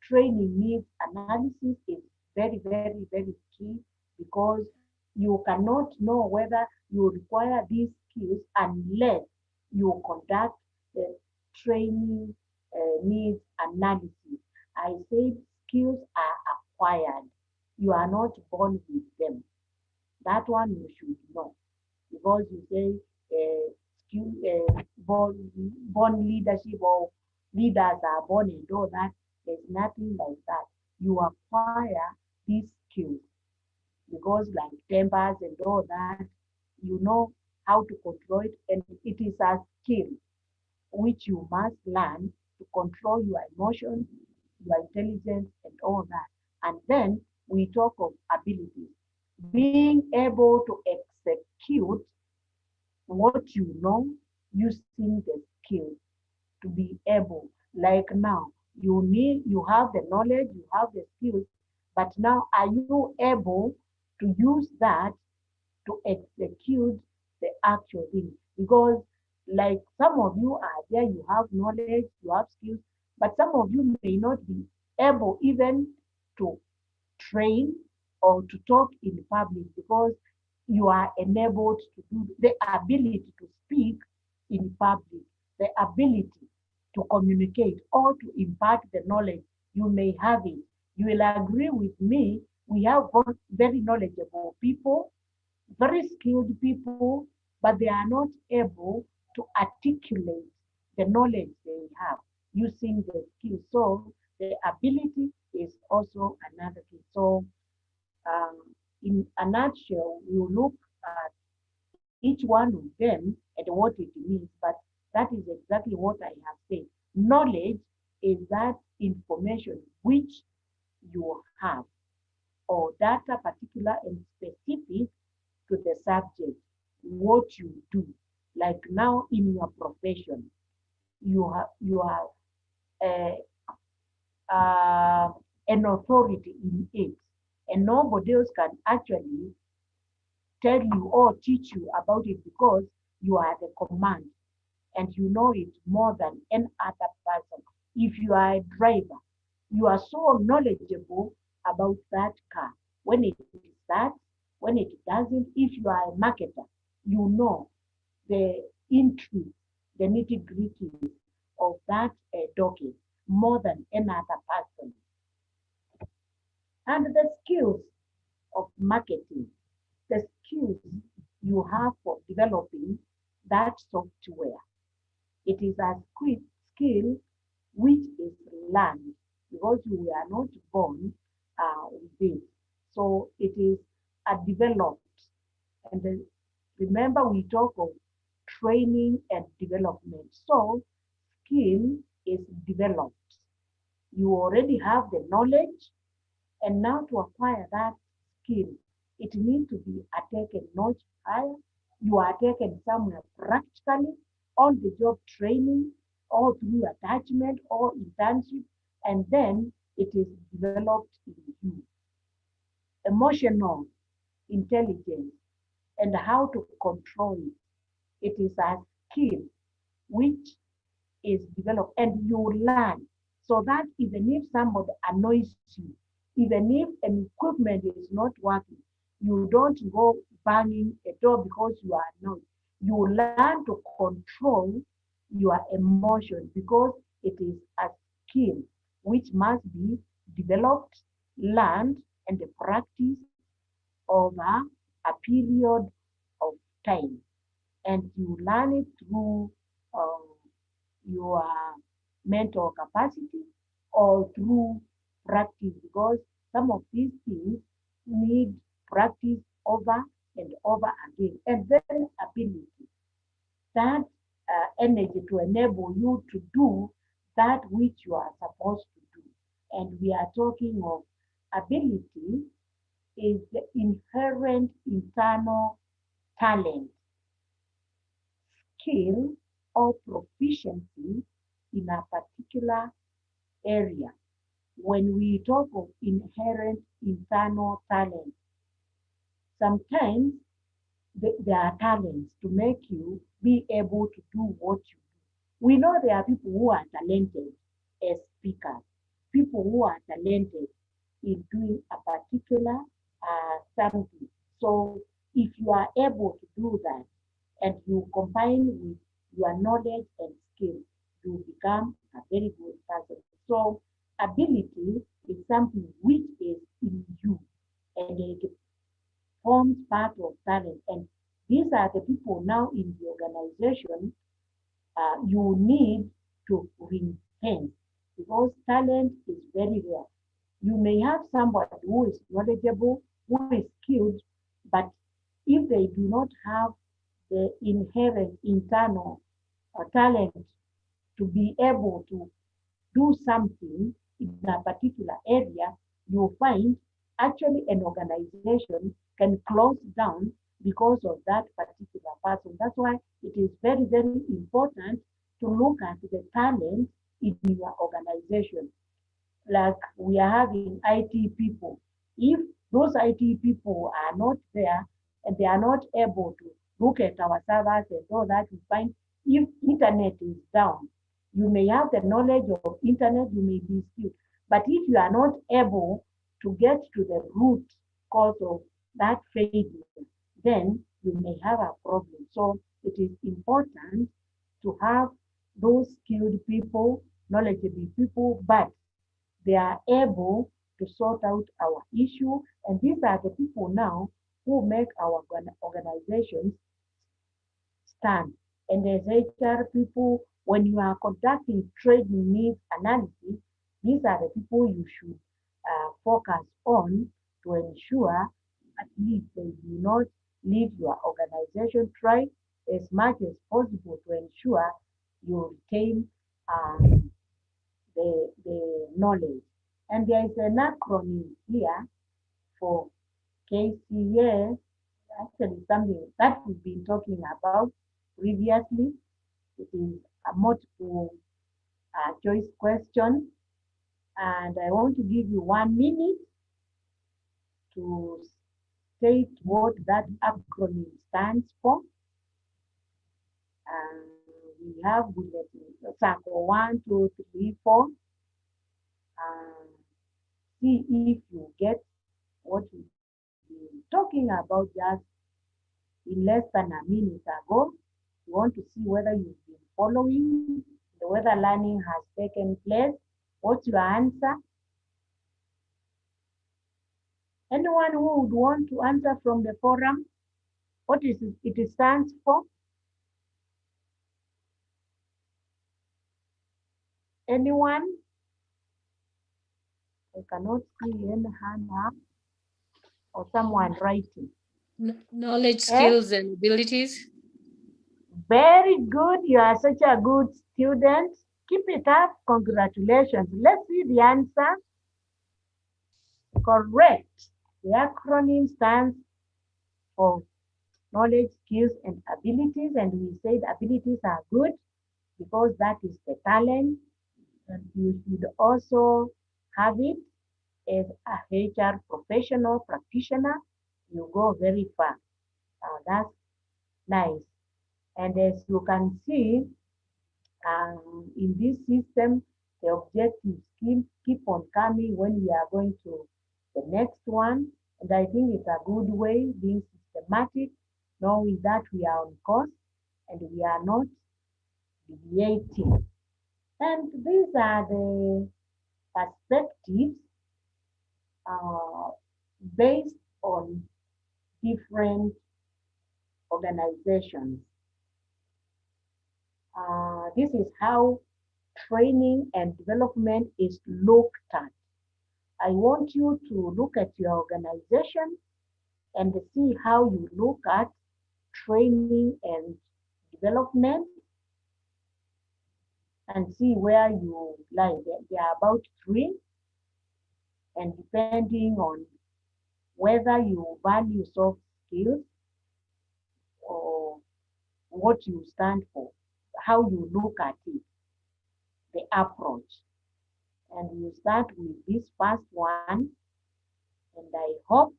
training needs analysis is very, very, very key because you cannot know whether you require these skills unless you conduct the training needs analysis. I said skills are acquired. You are not born with them. That one you should know because you say born leadership or leaders are born and all that. There's nothing like that. You acquire these skills because like tempers and all that, you know how to control it, and it is a skill which you must learn to control your emotions, your intelligence, and all that. And then we talk of abilities, being able to execute what you know using the skills to be able. Like now, you have the knowledge, you have the skills, but now are you able to use that to execute the actual thing? Because like some of you are there, you have knowledge, you have skills, but some of you may not be able even to train or to talk in public because you are enabled to do the ability to speak in public, the ability to communicate or to impart the knowledge. You may have it. You will agree with me. We have very knowledgeable people, very skilled people, but they are not able to articulate the knowledge they have using the skills. So the ability is also another thing. So in a nutshell, you look at each one of them and what it means, but that is exactly what I have said. Knowledge is that information which you have or data particular and specific to the subject, what you do. Like now in your profession, you have uh, an authority in it, and nobody else can actually tell you or teach you about it because you are the command and you know it more than any other person. If you are a driver, you are so knowledgeable about that car. When it starts, when it doesn't, if you are a marketer, you know the intrigue, the nitty-gritty of that docket more than any other person. And the skills of marketing, the skills you have for developing that software. It is a skill which is learned because we are not born with it. So it is a developed. And then remember we talk of training and development. So skill is developed. You already have the knowledge, and now to acquire that skill, it needs to be taken notch higher. You are taken somewhere practically, on the job training, or through attachment or internship, and then it is developed in you. Emotional intelligence and how to control it. It is a skill which is developed and you learn so that even if somebody annoys you, even if an equipment is not working, you don't go banging a door because you are annoyed. You learn to control your emotions because it is a skill which must be developed, learned, and practiced over a period of time. And you learn it through uh, your mental capacity or through practice, because some of these things need practice over and over again. And then ability, that energy to enable you to do that which you are supposed to do. And we are talking of ability is the inherent internal talent, skill, or proficiency in a particular area. When we talk of inherent internal talent, sometimes there are talents to make you be able to do what you do. We know there are people who are talented as speakers, people who are talented in doing a particular something. So if you are able to do that and you combine with your knowledge and skill, you become a very good person. So ability is something which is in you and it forms part of talent. And these are the people now in the organization you need to enhance because talent is very rare. You may have somebody who is knowledgeable, who is skilled, but if they do not have the inherent internal talent to be able to do something in a particular area, you'll find actually an organization can close down because of that particular person. That's why it is very, very important to look at the talent in your organization. Like we are having IT people. If those IT people are not there and they are not able to look at our servers and all that, we find if internet is down, you may have the knowledge of internet, you may be skilled, but if you are not able to get to the root cause of that failure, then you may have a problem. So it is important to have those skilled people, knowledgeable people, but they are able to sort out our issue. And these are the people now who make our organizations stand. And as HR people, when you are conducting trade needs analysis, these are the people you should focus on to ensure at least they do not leave your organization. Try as much as possible to ensure you retain the knowledge. And there is an acronym here for KCS, actually something that we've been talking about previously. It is a multiple choice question. And I want to give you 1 minute to state what that acronym stands for. We have bullet circle 1, 2, 3, 4. See if you get what we've been talking about just in less than a minute ago. You want to see whether you've been following, whether learning has taken place. What's your answer? Anyone who would want to answer from the forum? What is it stands for? Anyone? I cannot see any hand up or someone writing.
Knowledge,
Eh?
skills, and abilities.
Very good. You are such a good student. Keep it up. Congratulations. Let's see the answer. Correct. The acronym stands for knowledge, skills, and abilities. And we said abilities are good because that is the talent. And you should also have it as a HR professional practitioner. You go very far. That's nice. And as you can see, in this system, the objectives keep on coming when we are going to the next one. And I think it's a good way, being systematic, knowing that we are on course and we are not deviating. And these are the perspectives based on different organizations. This is how training and development is looked at. I want you to look at your organization and see how you look at training and development and see where you lie. There are about 3, and depending on whether you value soft skills or what you stand for, how you look at it, the approach. And you start with this first one, and I hope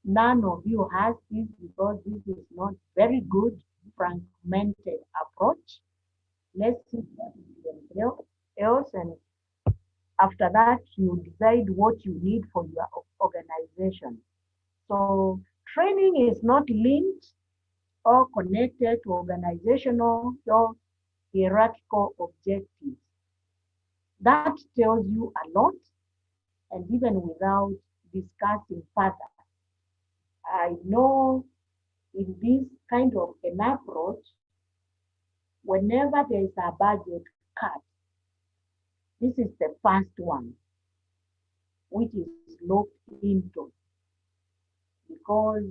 none of you has this because this is not very good fragmented approach. Let's see what else, and after that you decide what you need for your organization. So training is not linked or connected to organizational or hierarchical objectives. That tells you a lot, and even without discussing further, I know in this kind of an approach, whenever there is a budget cut, this is the first one which is looked into because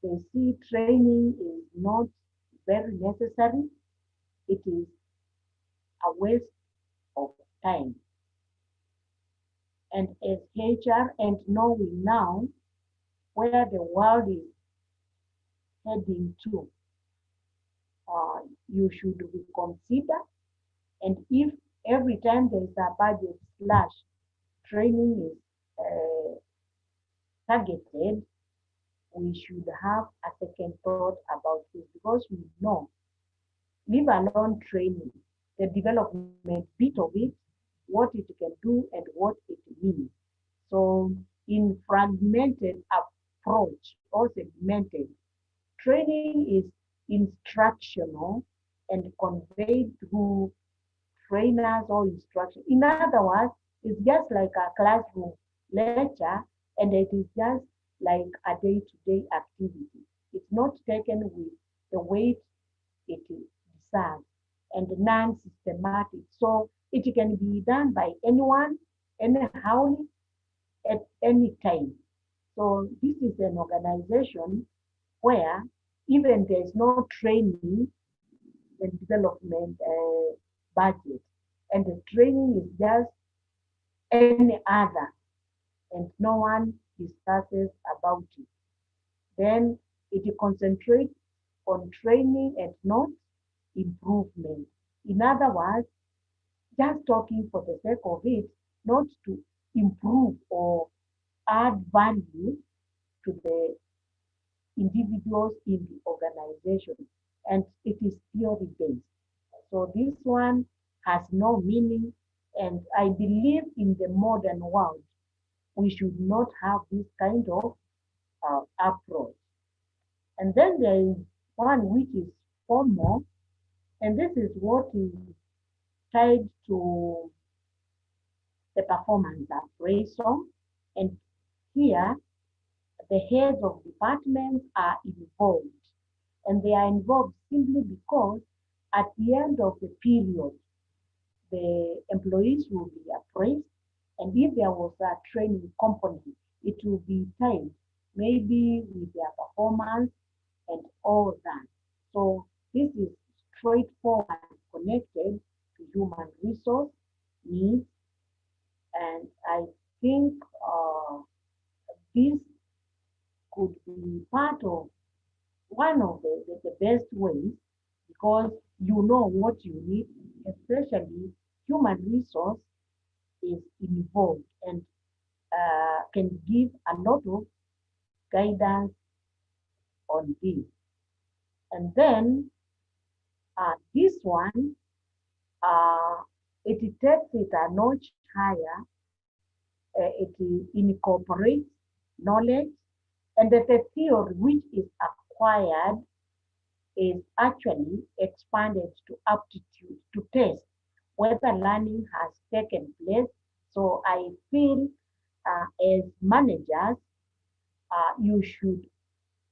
they see training is not very necessary. It is a waste of time. And as HR and knowing now where the world is heading to, you should reconsider. And if every time there is a budget slash, training is targeted, we should have a second thought about this because we know, leave alone training, the development bit of it, what it can do and what it means. So in fragmented approach or segmented, training is instructional and conveyed through trainers or instruction. In other words, it's just like a classroom lecture, and it is just like a day-to-day activity. It's not taken with the weight it deserves and non-systematic. So it can be done by anyone, anyhow, at any time. So this is an organization where even there's no training and development budget, and the training is just any other, and no one discusses about it. Then it concentrates on training and not improvement. In other words, just talking for the sake of it, not to improve or add value to the individuals in the organization, and it is theory based. So this one has no meaning, and I believe in the modern world, we should not have this kind of approach. And then there is one which is formal, and this is what is tied to the performance appraisal, and here the heads of departments are involved. And they are involved simply because at the end of the period, the employees will be appraised. And if there was a training component, it will be tied maybe with their performance and all that. So this is straightforward connected to human resource needs. And I think this could be part of one of the best ways, because you know what you need, especially human resource is involved and can give a lot of guidance on this. And then this one, it takes it a notch higher. It incorporates knowledge, and that the theory which is acquired is actually expanded to aptitude to test whether learning has taken place. So I feel as managers, you should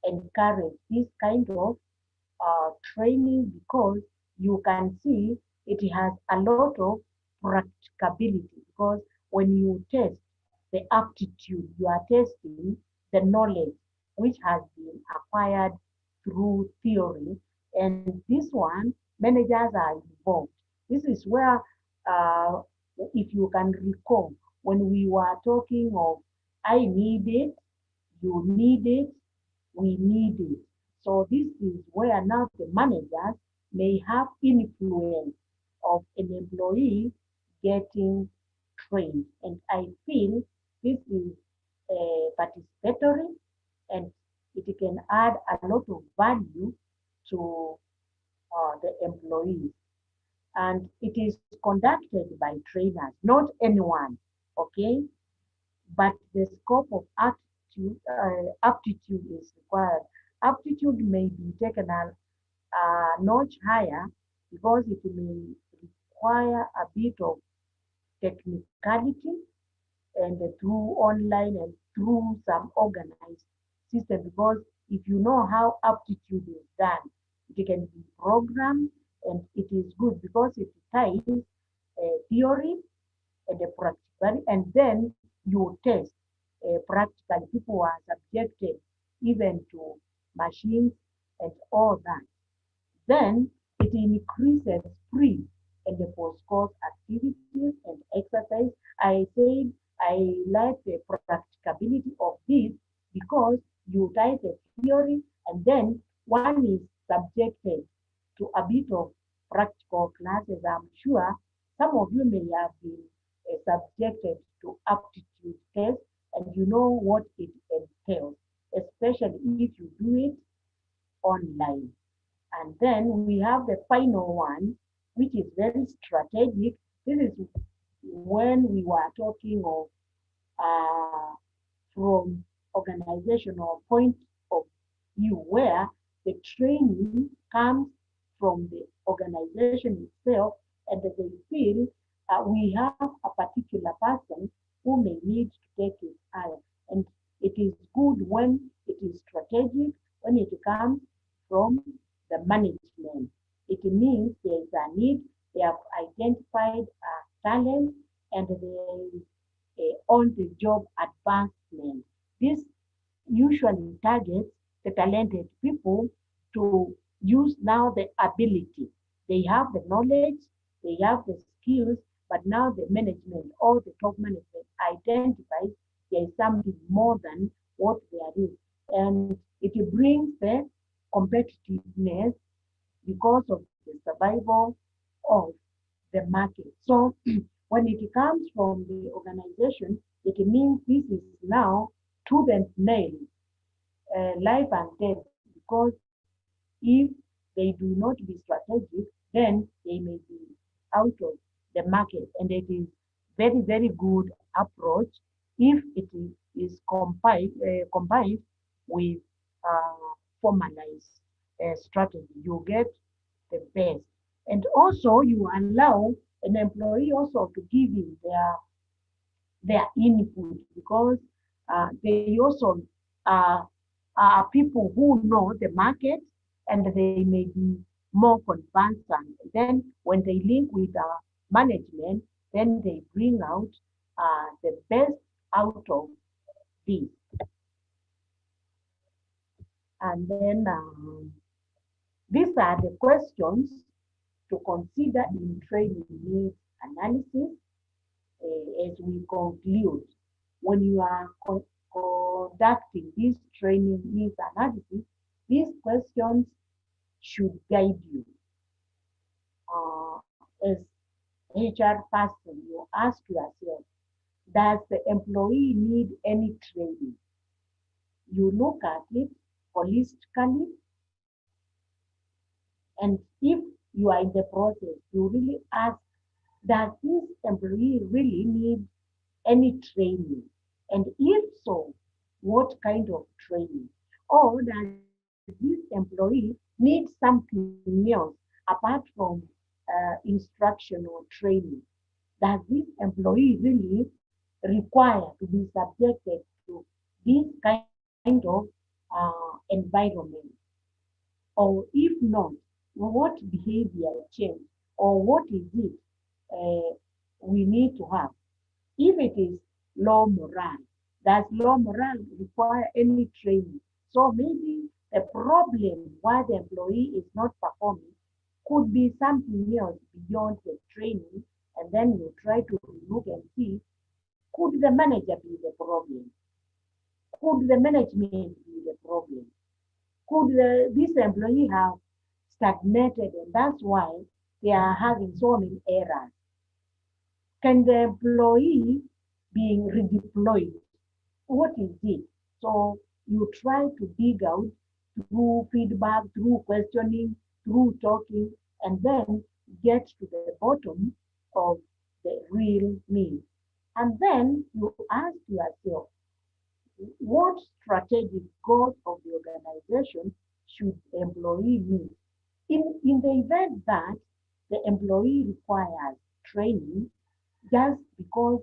encourage this kind of training, because you can see it has a lot of practicability, because when you test the aptitude, you are testing the knowledge which has been acquired through theory. And this one, managers are involved. This is where, if you can recall, when we were talking of I need it, you need it, we need it. So this is where now the managers may have influence of an employee getting trained. And I feel this is participatory, and it can add a lot of value to the employees. And it is conducted by trainers, not anyone, okay? But the scope of aptitude is required. Aptitude may be taken a notch higher, because it may require a bit of technicality, and through online and through some organized system, because if you know how aptitude is done, it can be programmed, and it is good because it ties theory and the practical, and then you test practical. People are subjected even to machines and all that. Then it increases pre and the post-course activities and exercise. I said I like the practicability of this, because you tie the theory, and then one is subjected to a bit of practical classes. I'm sure some of you may have been subjected to aptitude tests, and you know what it entails, especially if you do it online. And then we have the final one, which is very strategic. This is when we were talking of from organizational point of view, where the training comes from the organization itself, and that they feel we have a particular person who may need to take it higher. And it is good when it is strategic, when it comes from the management. It means there is a need, they have identified talent, and there is on-the-job advancement. This usually targets the talented people to use now the ability. They have the knowledge, they have the skills, but now the management or the top management identifies there is something more than what there is. And it brings the competitiveness because of the survival of the market. So when it comes from the organization, it means this is now tooth and nail, life and death, because if they do not be strategic, then they may be out of the market. And it is very, very good approach if it is combined with formalized strategy. You get the best. And also you allow an employee also to give in their their input, because they also are people who know the market, and they may be more conversant. Then when they link with management, then they bring out the best out of this. And then these are the questions to consider in training needs analysis as we conclude. When you are conducting this training needs analysis, these questions should guide you. As HR person, you ask yourself, does the employee need any training? You look at it holistically, and if you are in the process, you really ask, does this employee really need any training? And if so, what kind of training? Or does this employee need something else apart from instruction or training? Does this employee really require to be subjected to this kind of environment? Or if not, what behavior change, or what is it we need to have? If it is low morale, does low morale require any training? So maybe the problem why the employee is not performing could be something else beyond the training, and then you try to look and see, could the manager be the problem? Could the management be the problem? Could this employee have stagnated, and that's why they are having so many errors? Can the employee being redeployed? What is it? So you try to dig out through feedback, through questioning, through talking, and then get to the bottom of the real need. And then you ask yourself, what strategic goals of the organization should the employee meet? In the event that the employee requires training just because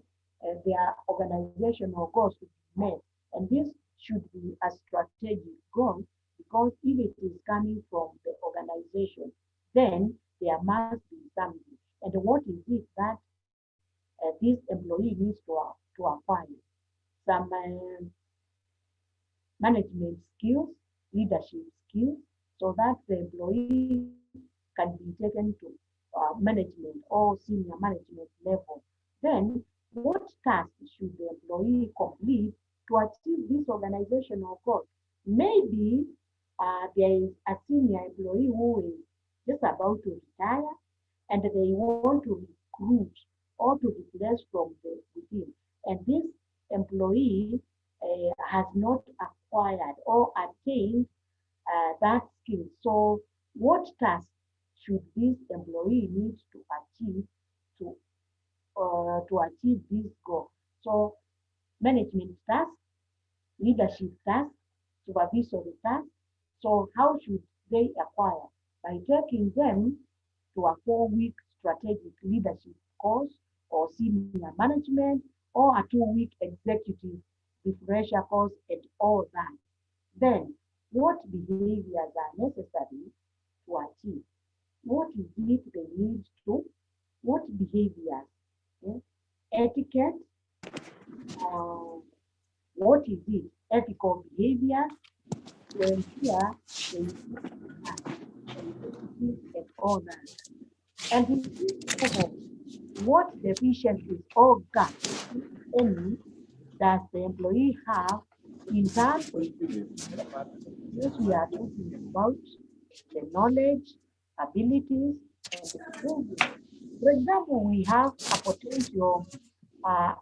their organizational goals to be met, and this should be a strategic goal, because if it is coming from the organization, then there must be something. And what is it that this employee needs to acquire? Some management skills, leadership skills, so that the employee can be taken to management or senior management level. Then, what tasks should the employee complete to achieve this organizational goal? Maybe there is a senior employee who is just about to retire, and they want to recruit or to replace from the within. And this employee has not acquired or attained that skill. So what tasks should this employee need to achieve to achieve this goal? So management tasks, leadership tasks, supervisory tasks. So how should they acquire? By taking them to a 4-week strategic leadership course, or senior management, or a 2-week executive refresher course, and all that. Then, what behaviors are necessary to achieve? What is it they need to? What behaviors? Okay? Etiquette. What is it? Ethical behavior to ensure they and all that. And in this cohort, what deficiencies or gaps, if any, does the employee have in terms of this we are talking about the knowledge, abilities, and the behavior. For example, we have a potential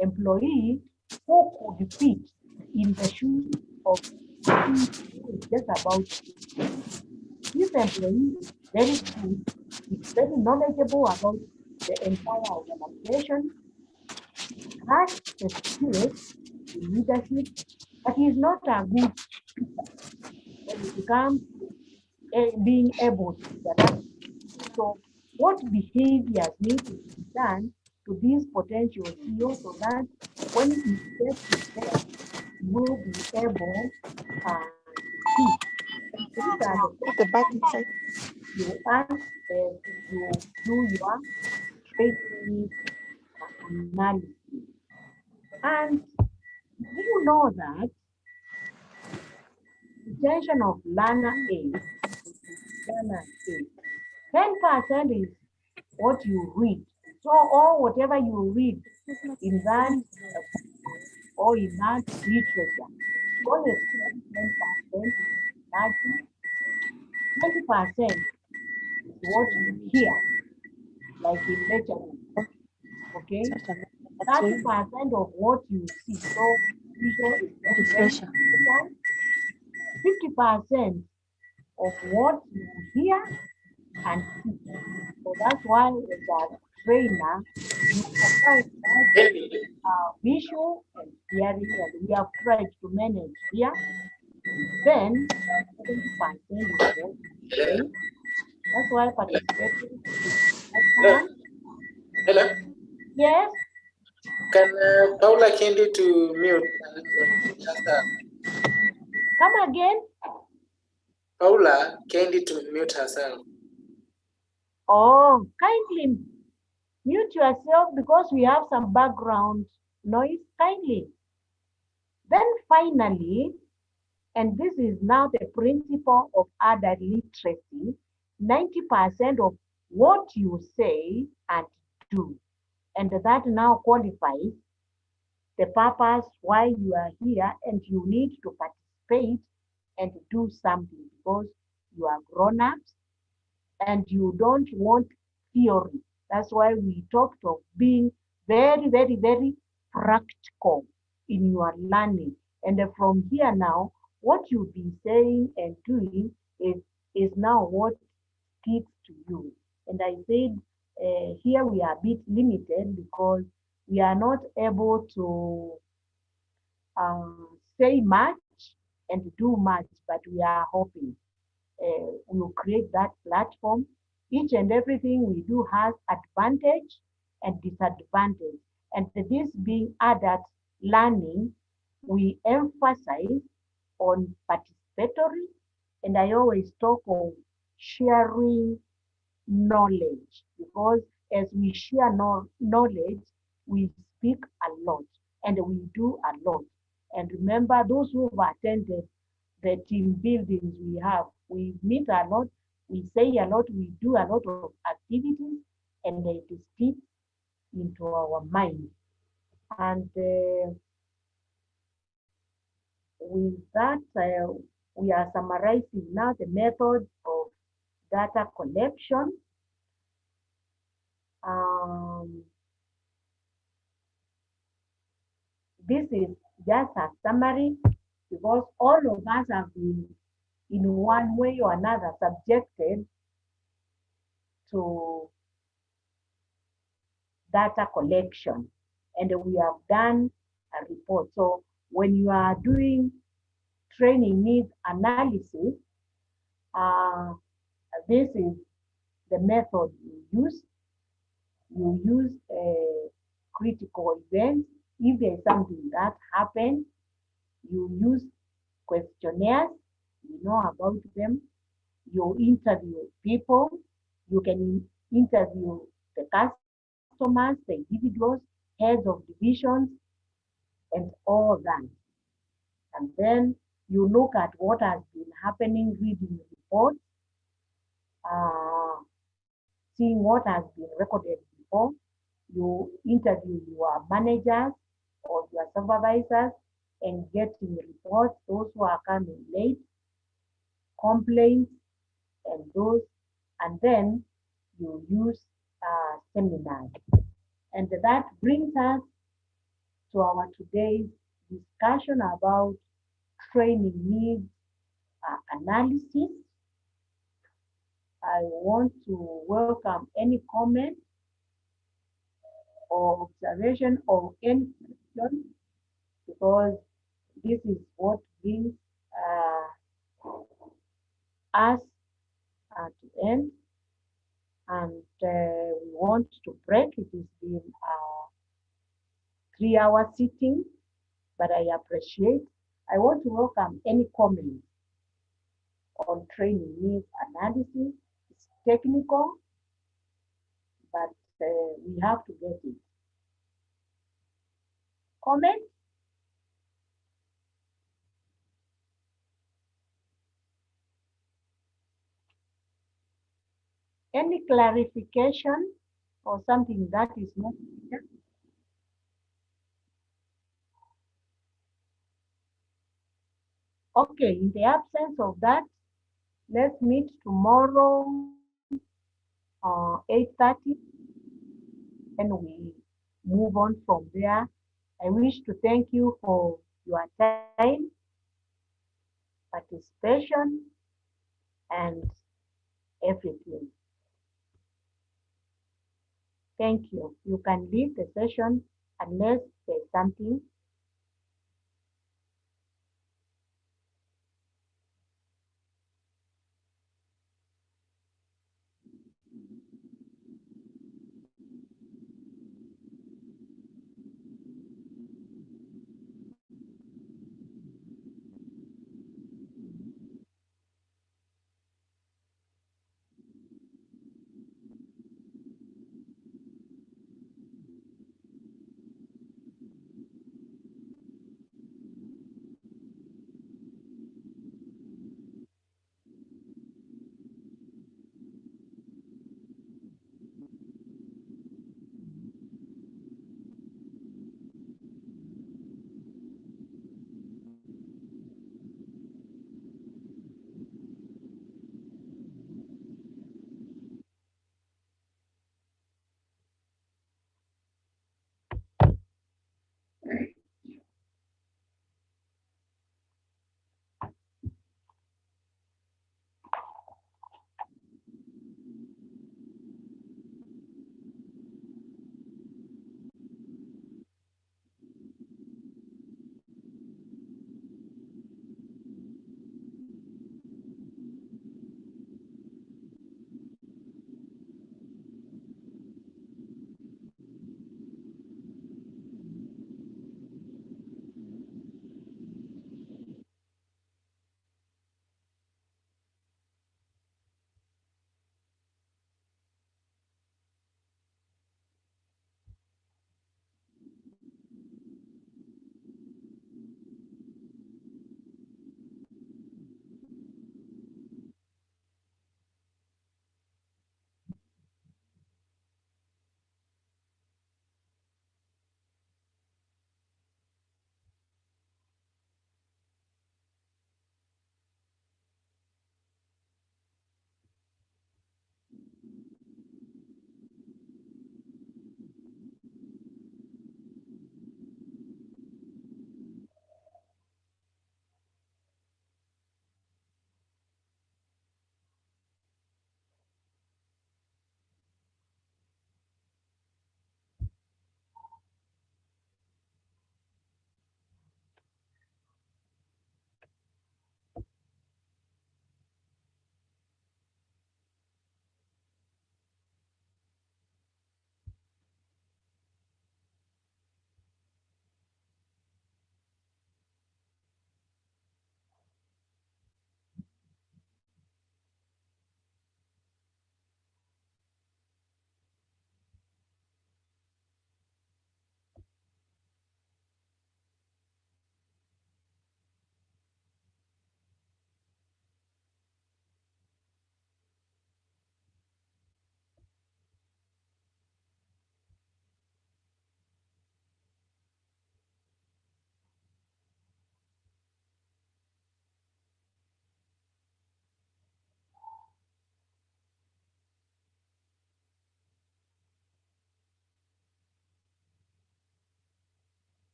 employee who could fit in the shoes of who is just about this employee is very good, is very knowledgeable about the entire organization, has the skills in leadership, but he is not a good speaker when it comes to being able to interact. So what behaviors need to be done to this potential CEO so that when he gets there, he will be able to speak. These are the
Put the bag inside.
you ask you do your training analysis. And you know that retention of learner A, 10% is what you read. So, or whatever you read in that or in that literature, you only expect 10% to 20% is what you hear, like in lecturing, okay? 30% of what you see. So visual is very, very important. 50% of what you hear and see. So that's why as a trainer, you combine that visual and hearing, and we have tried to manage here. Then 70% is what you say. That's why participating is important.
Hello.
Yes.
Can Paula Kendi to mute?
Come again.
Paula Kendi to mute herself.
Oh, kindly mute yourself because we have some background noise. Kindly. Then finally, and this is now the principle of adult literacy, 90% of what you say and do. And that now qualifies the purpose why you are here, and you need to participate and do something because you are grown-ups and you don't want theory. That's why we talked of being very, very, very practical in your learning. And from here now, what you'll be saying and doing is now what sticks to you. And I said, here we are a bit limited because we are not able to say much and do much, but we are hoping we will create that platform. Each and everything we do has advantage and disadvantage. And this being adult learning, we emphasize on participatory, and I always talk of sharing knowledge, because as we share knowledge, we speak a lot and we do a lot. And remember, those who have attended the team buildings we have, we meet a lot, we say a lot, we do a lot of activities, and it sticks into our mind. And with that, we are summarizing now the method of data collection. This is just a summary because all of us have been in one way or another subjected to data collection, and we have done a report. So when you are doing training needs analysis, this is the method you use. You use critical events. If there's something that happened, you use questionnaires, you know about them. You interview people. You can interview the customers, the individuals, heads of divisions, and all that. And then you look at what has been happening, reading reports, seeing what has been recorded before. You interview your managers or your supervisors and getting reports, those who are coming late, complaints, and those, and then you use seminars. And that brings us to our today's discussion about training needs analysis. I want to welcome any comment or observation or any question, because this is what brings us to end. And we want to break. It has been a 3-hour sitting, but I appreciate. I want to welcome any comments on training needs analysis. It's technical, but we have to get it. Comment? Any clarification or something that is not clear? Okay, in the absence of that, let's meet tomorrow 8:30 and we move on from there. I wish to thank you for your time, participation, and everything. Thank you. You can leave the session unless there's something.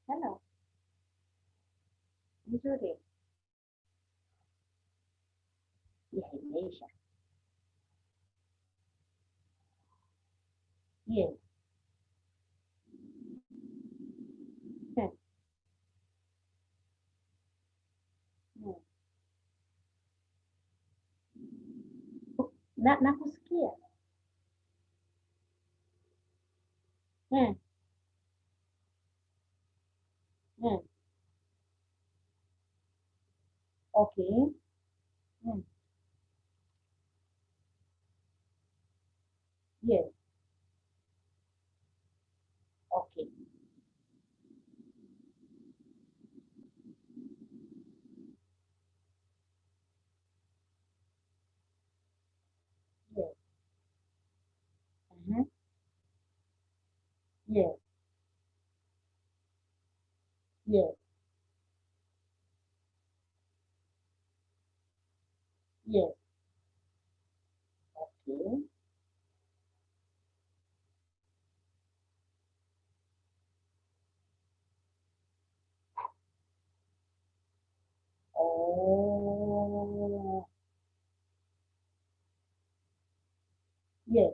Hello. Nzuri. Yeah, imeisha. Yes. Nakusikia. Hmm. Hmm. Okay. Hmm. Yes. Okay. Yes. Uh-huh. Yes. Yes. Yes. Okay. Oh. Yes.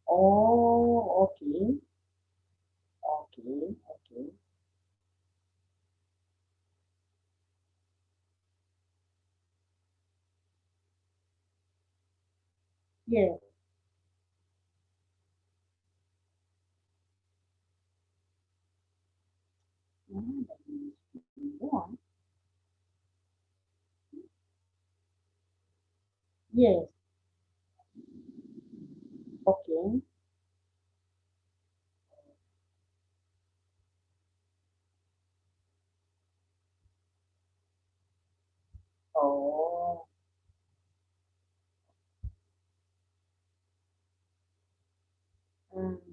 Oh, okay. Okay. Okay. Yes. That means one. Yes. Okay. Oh. Mm.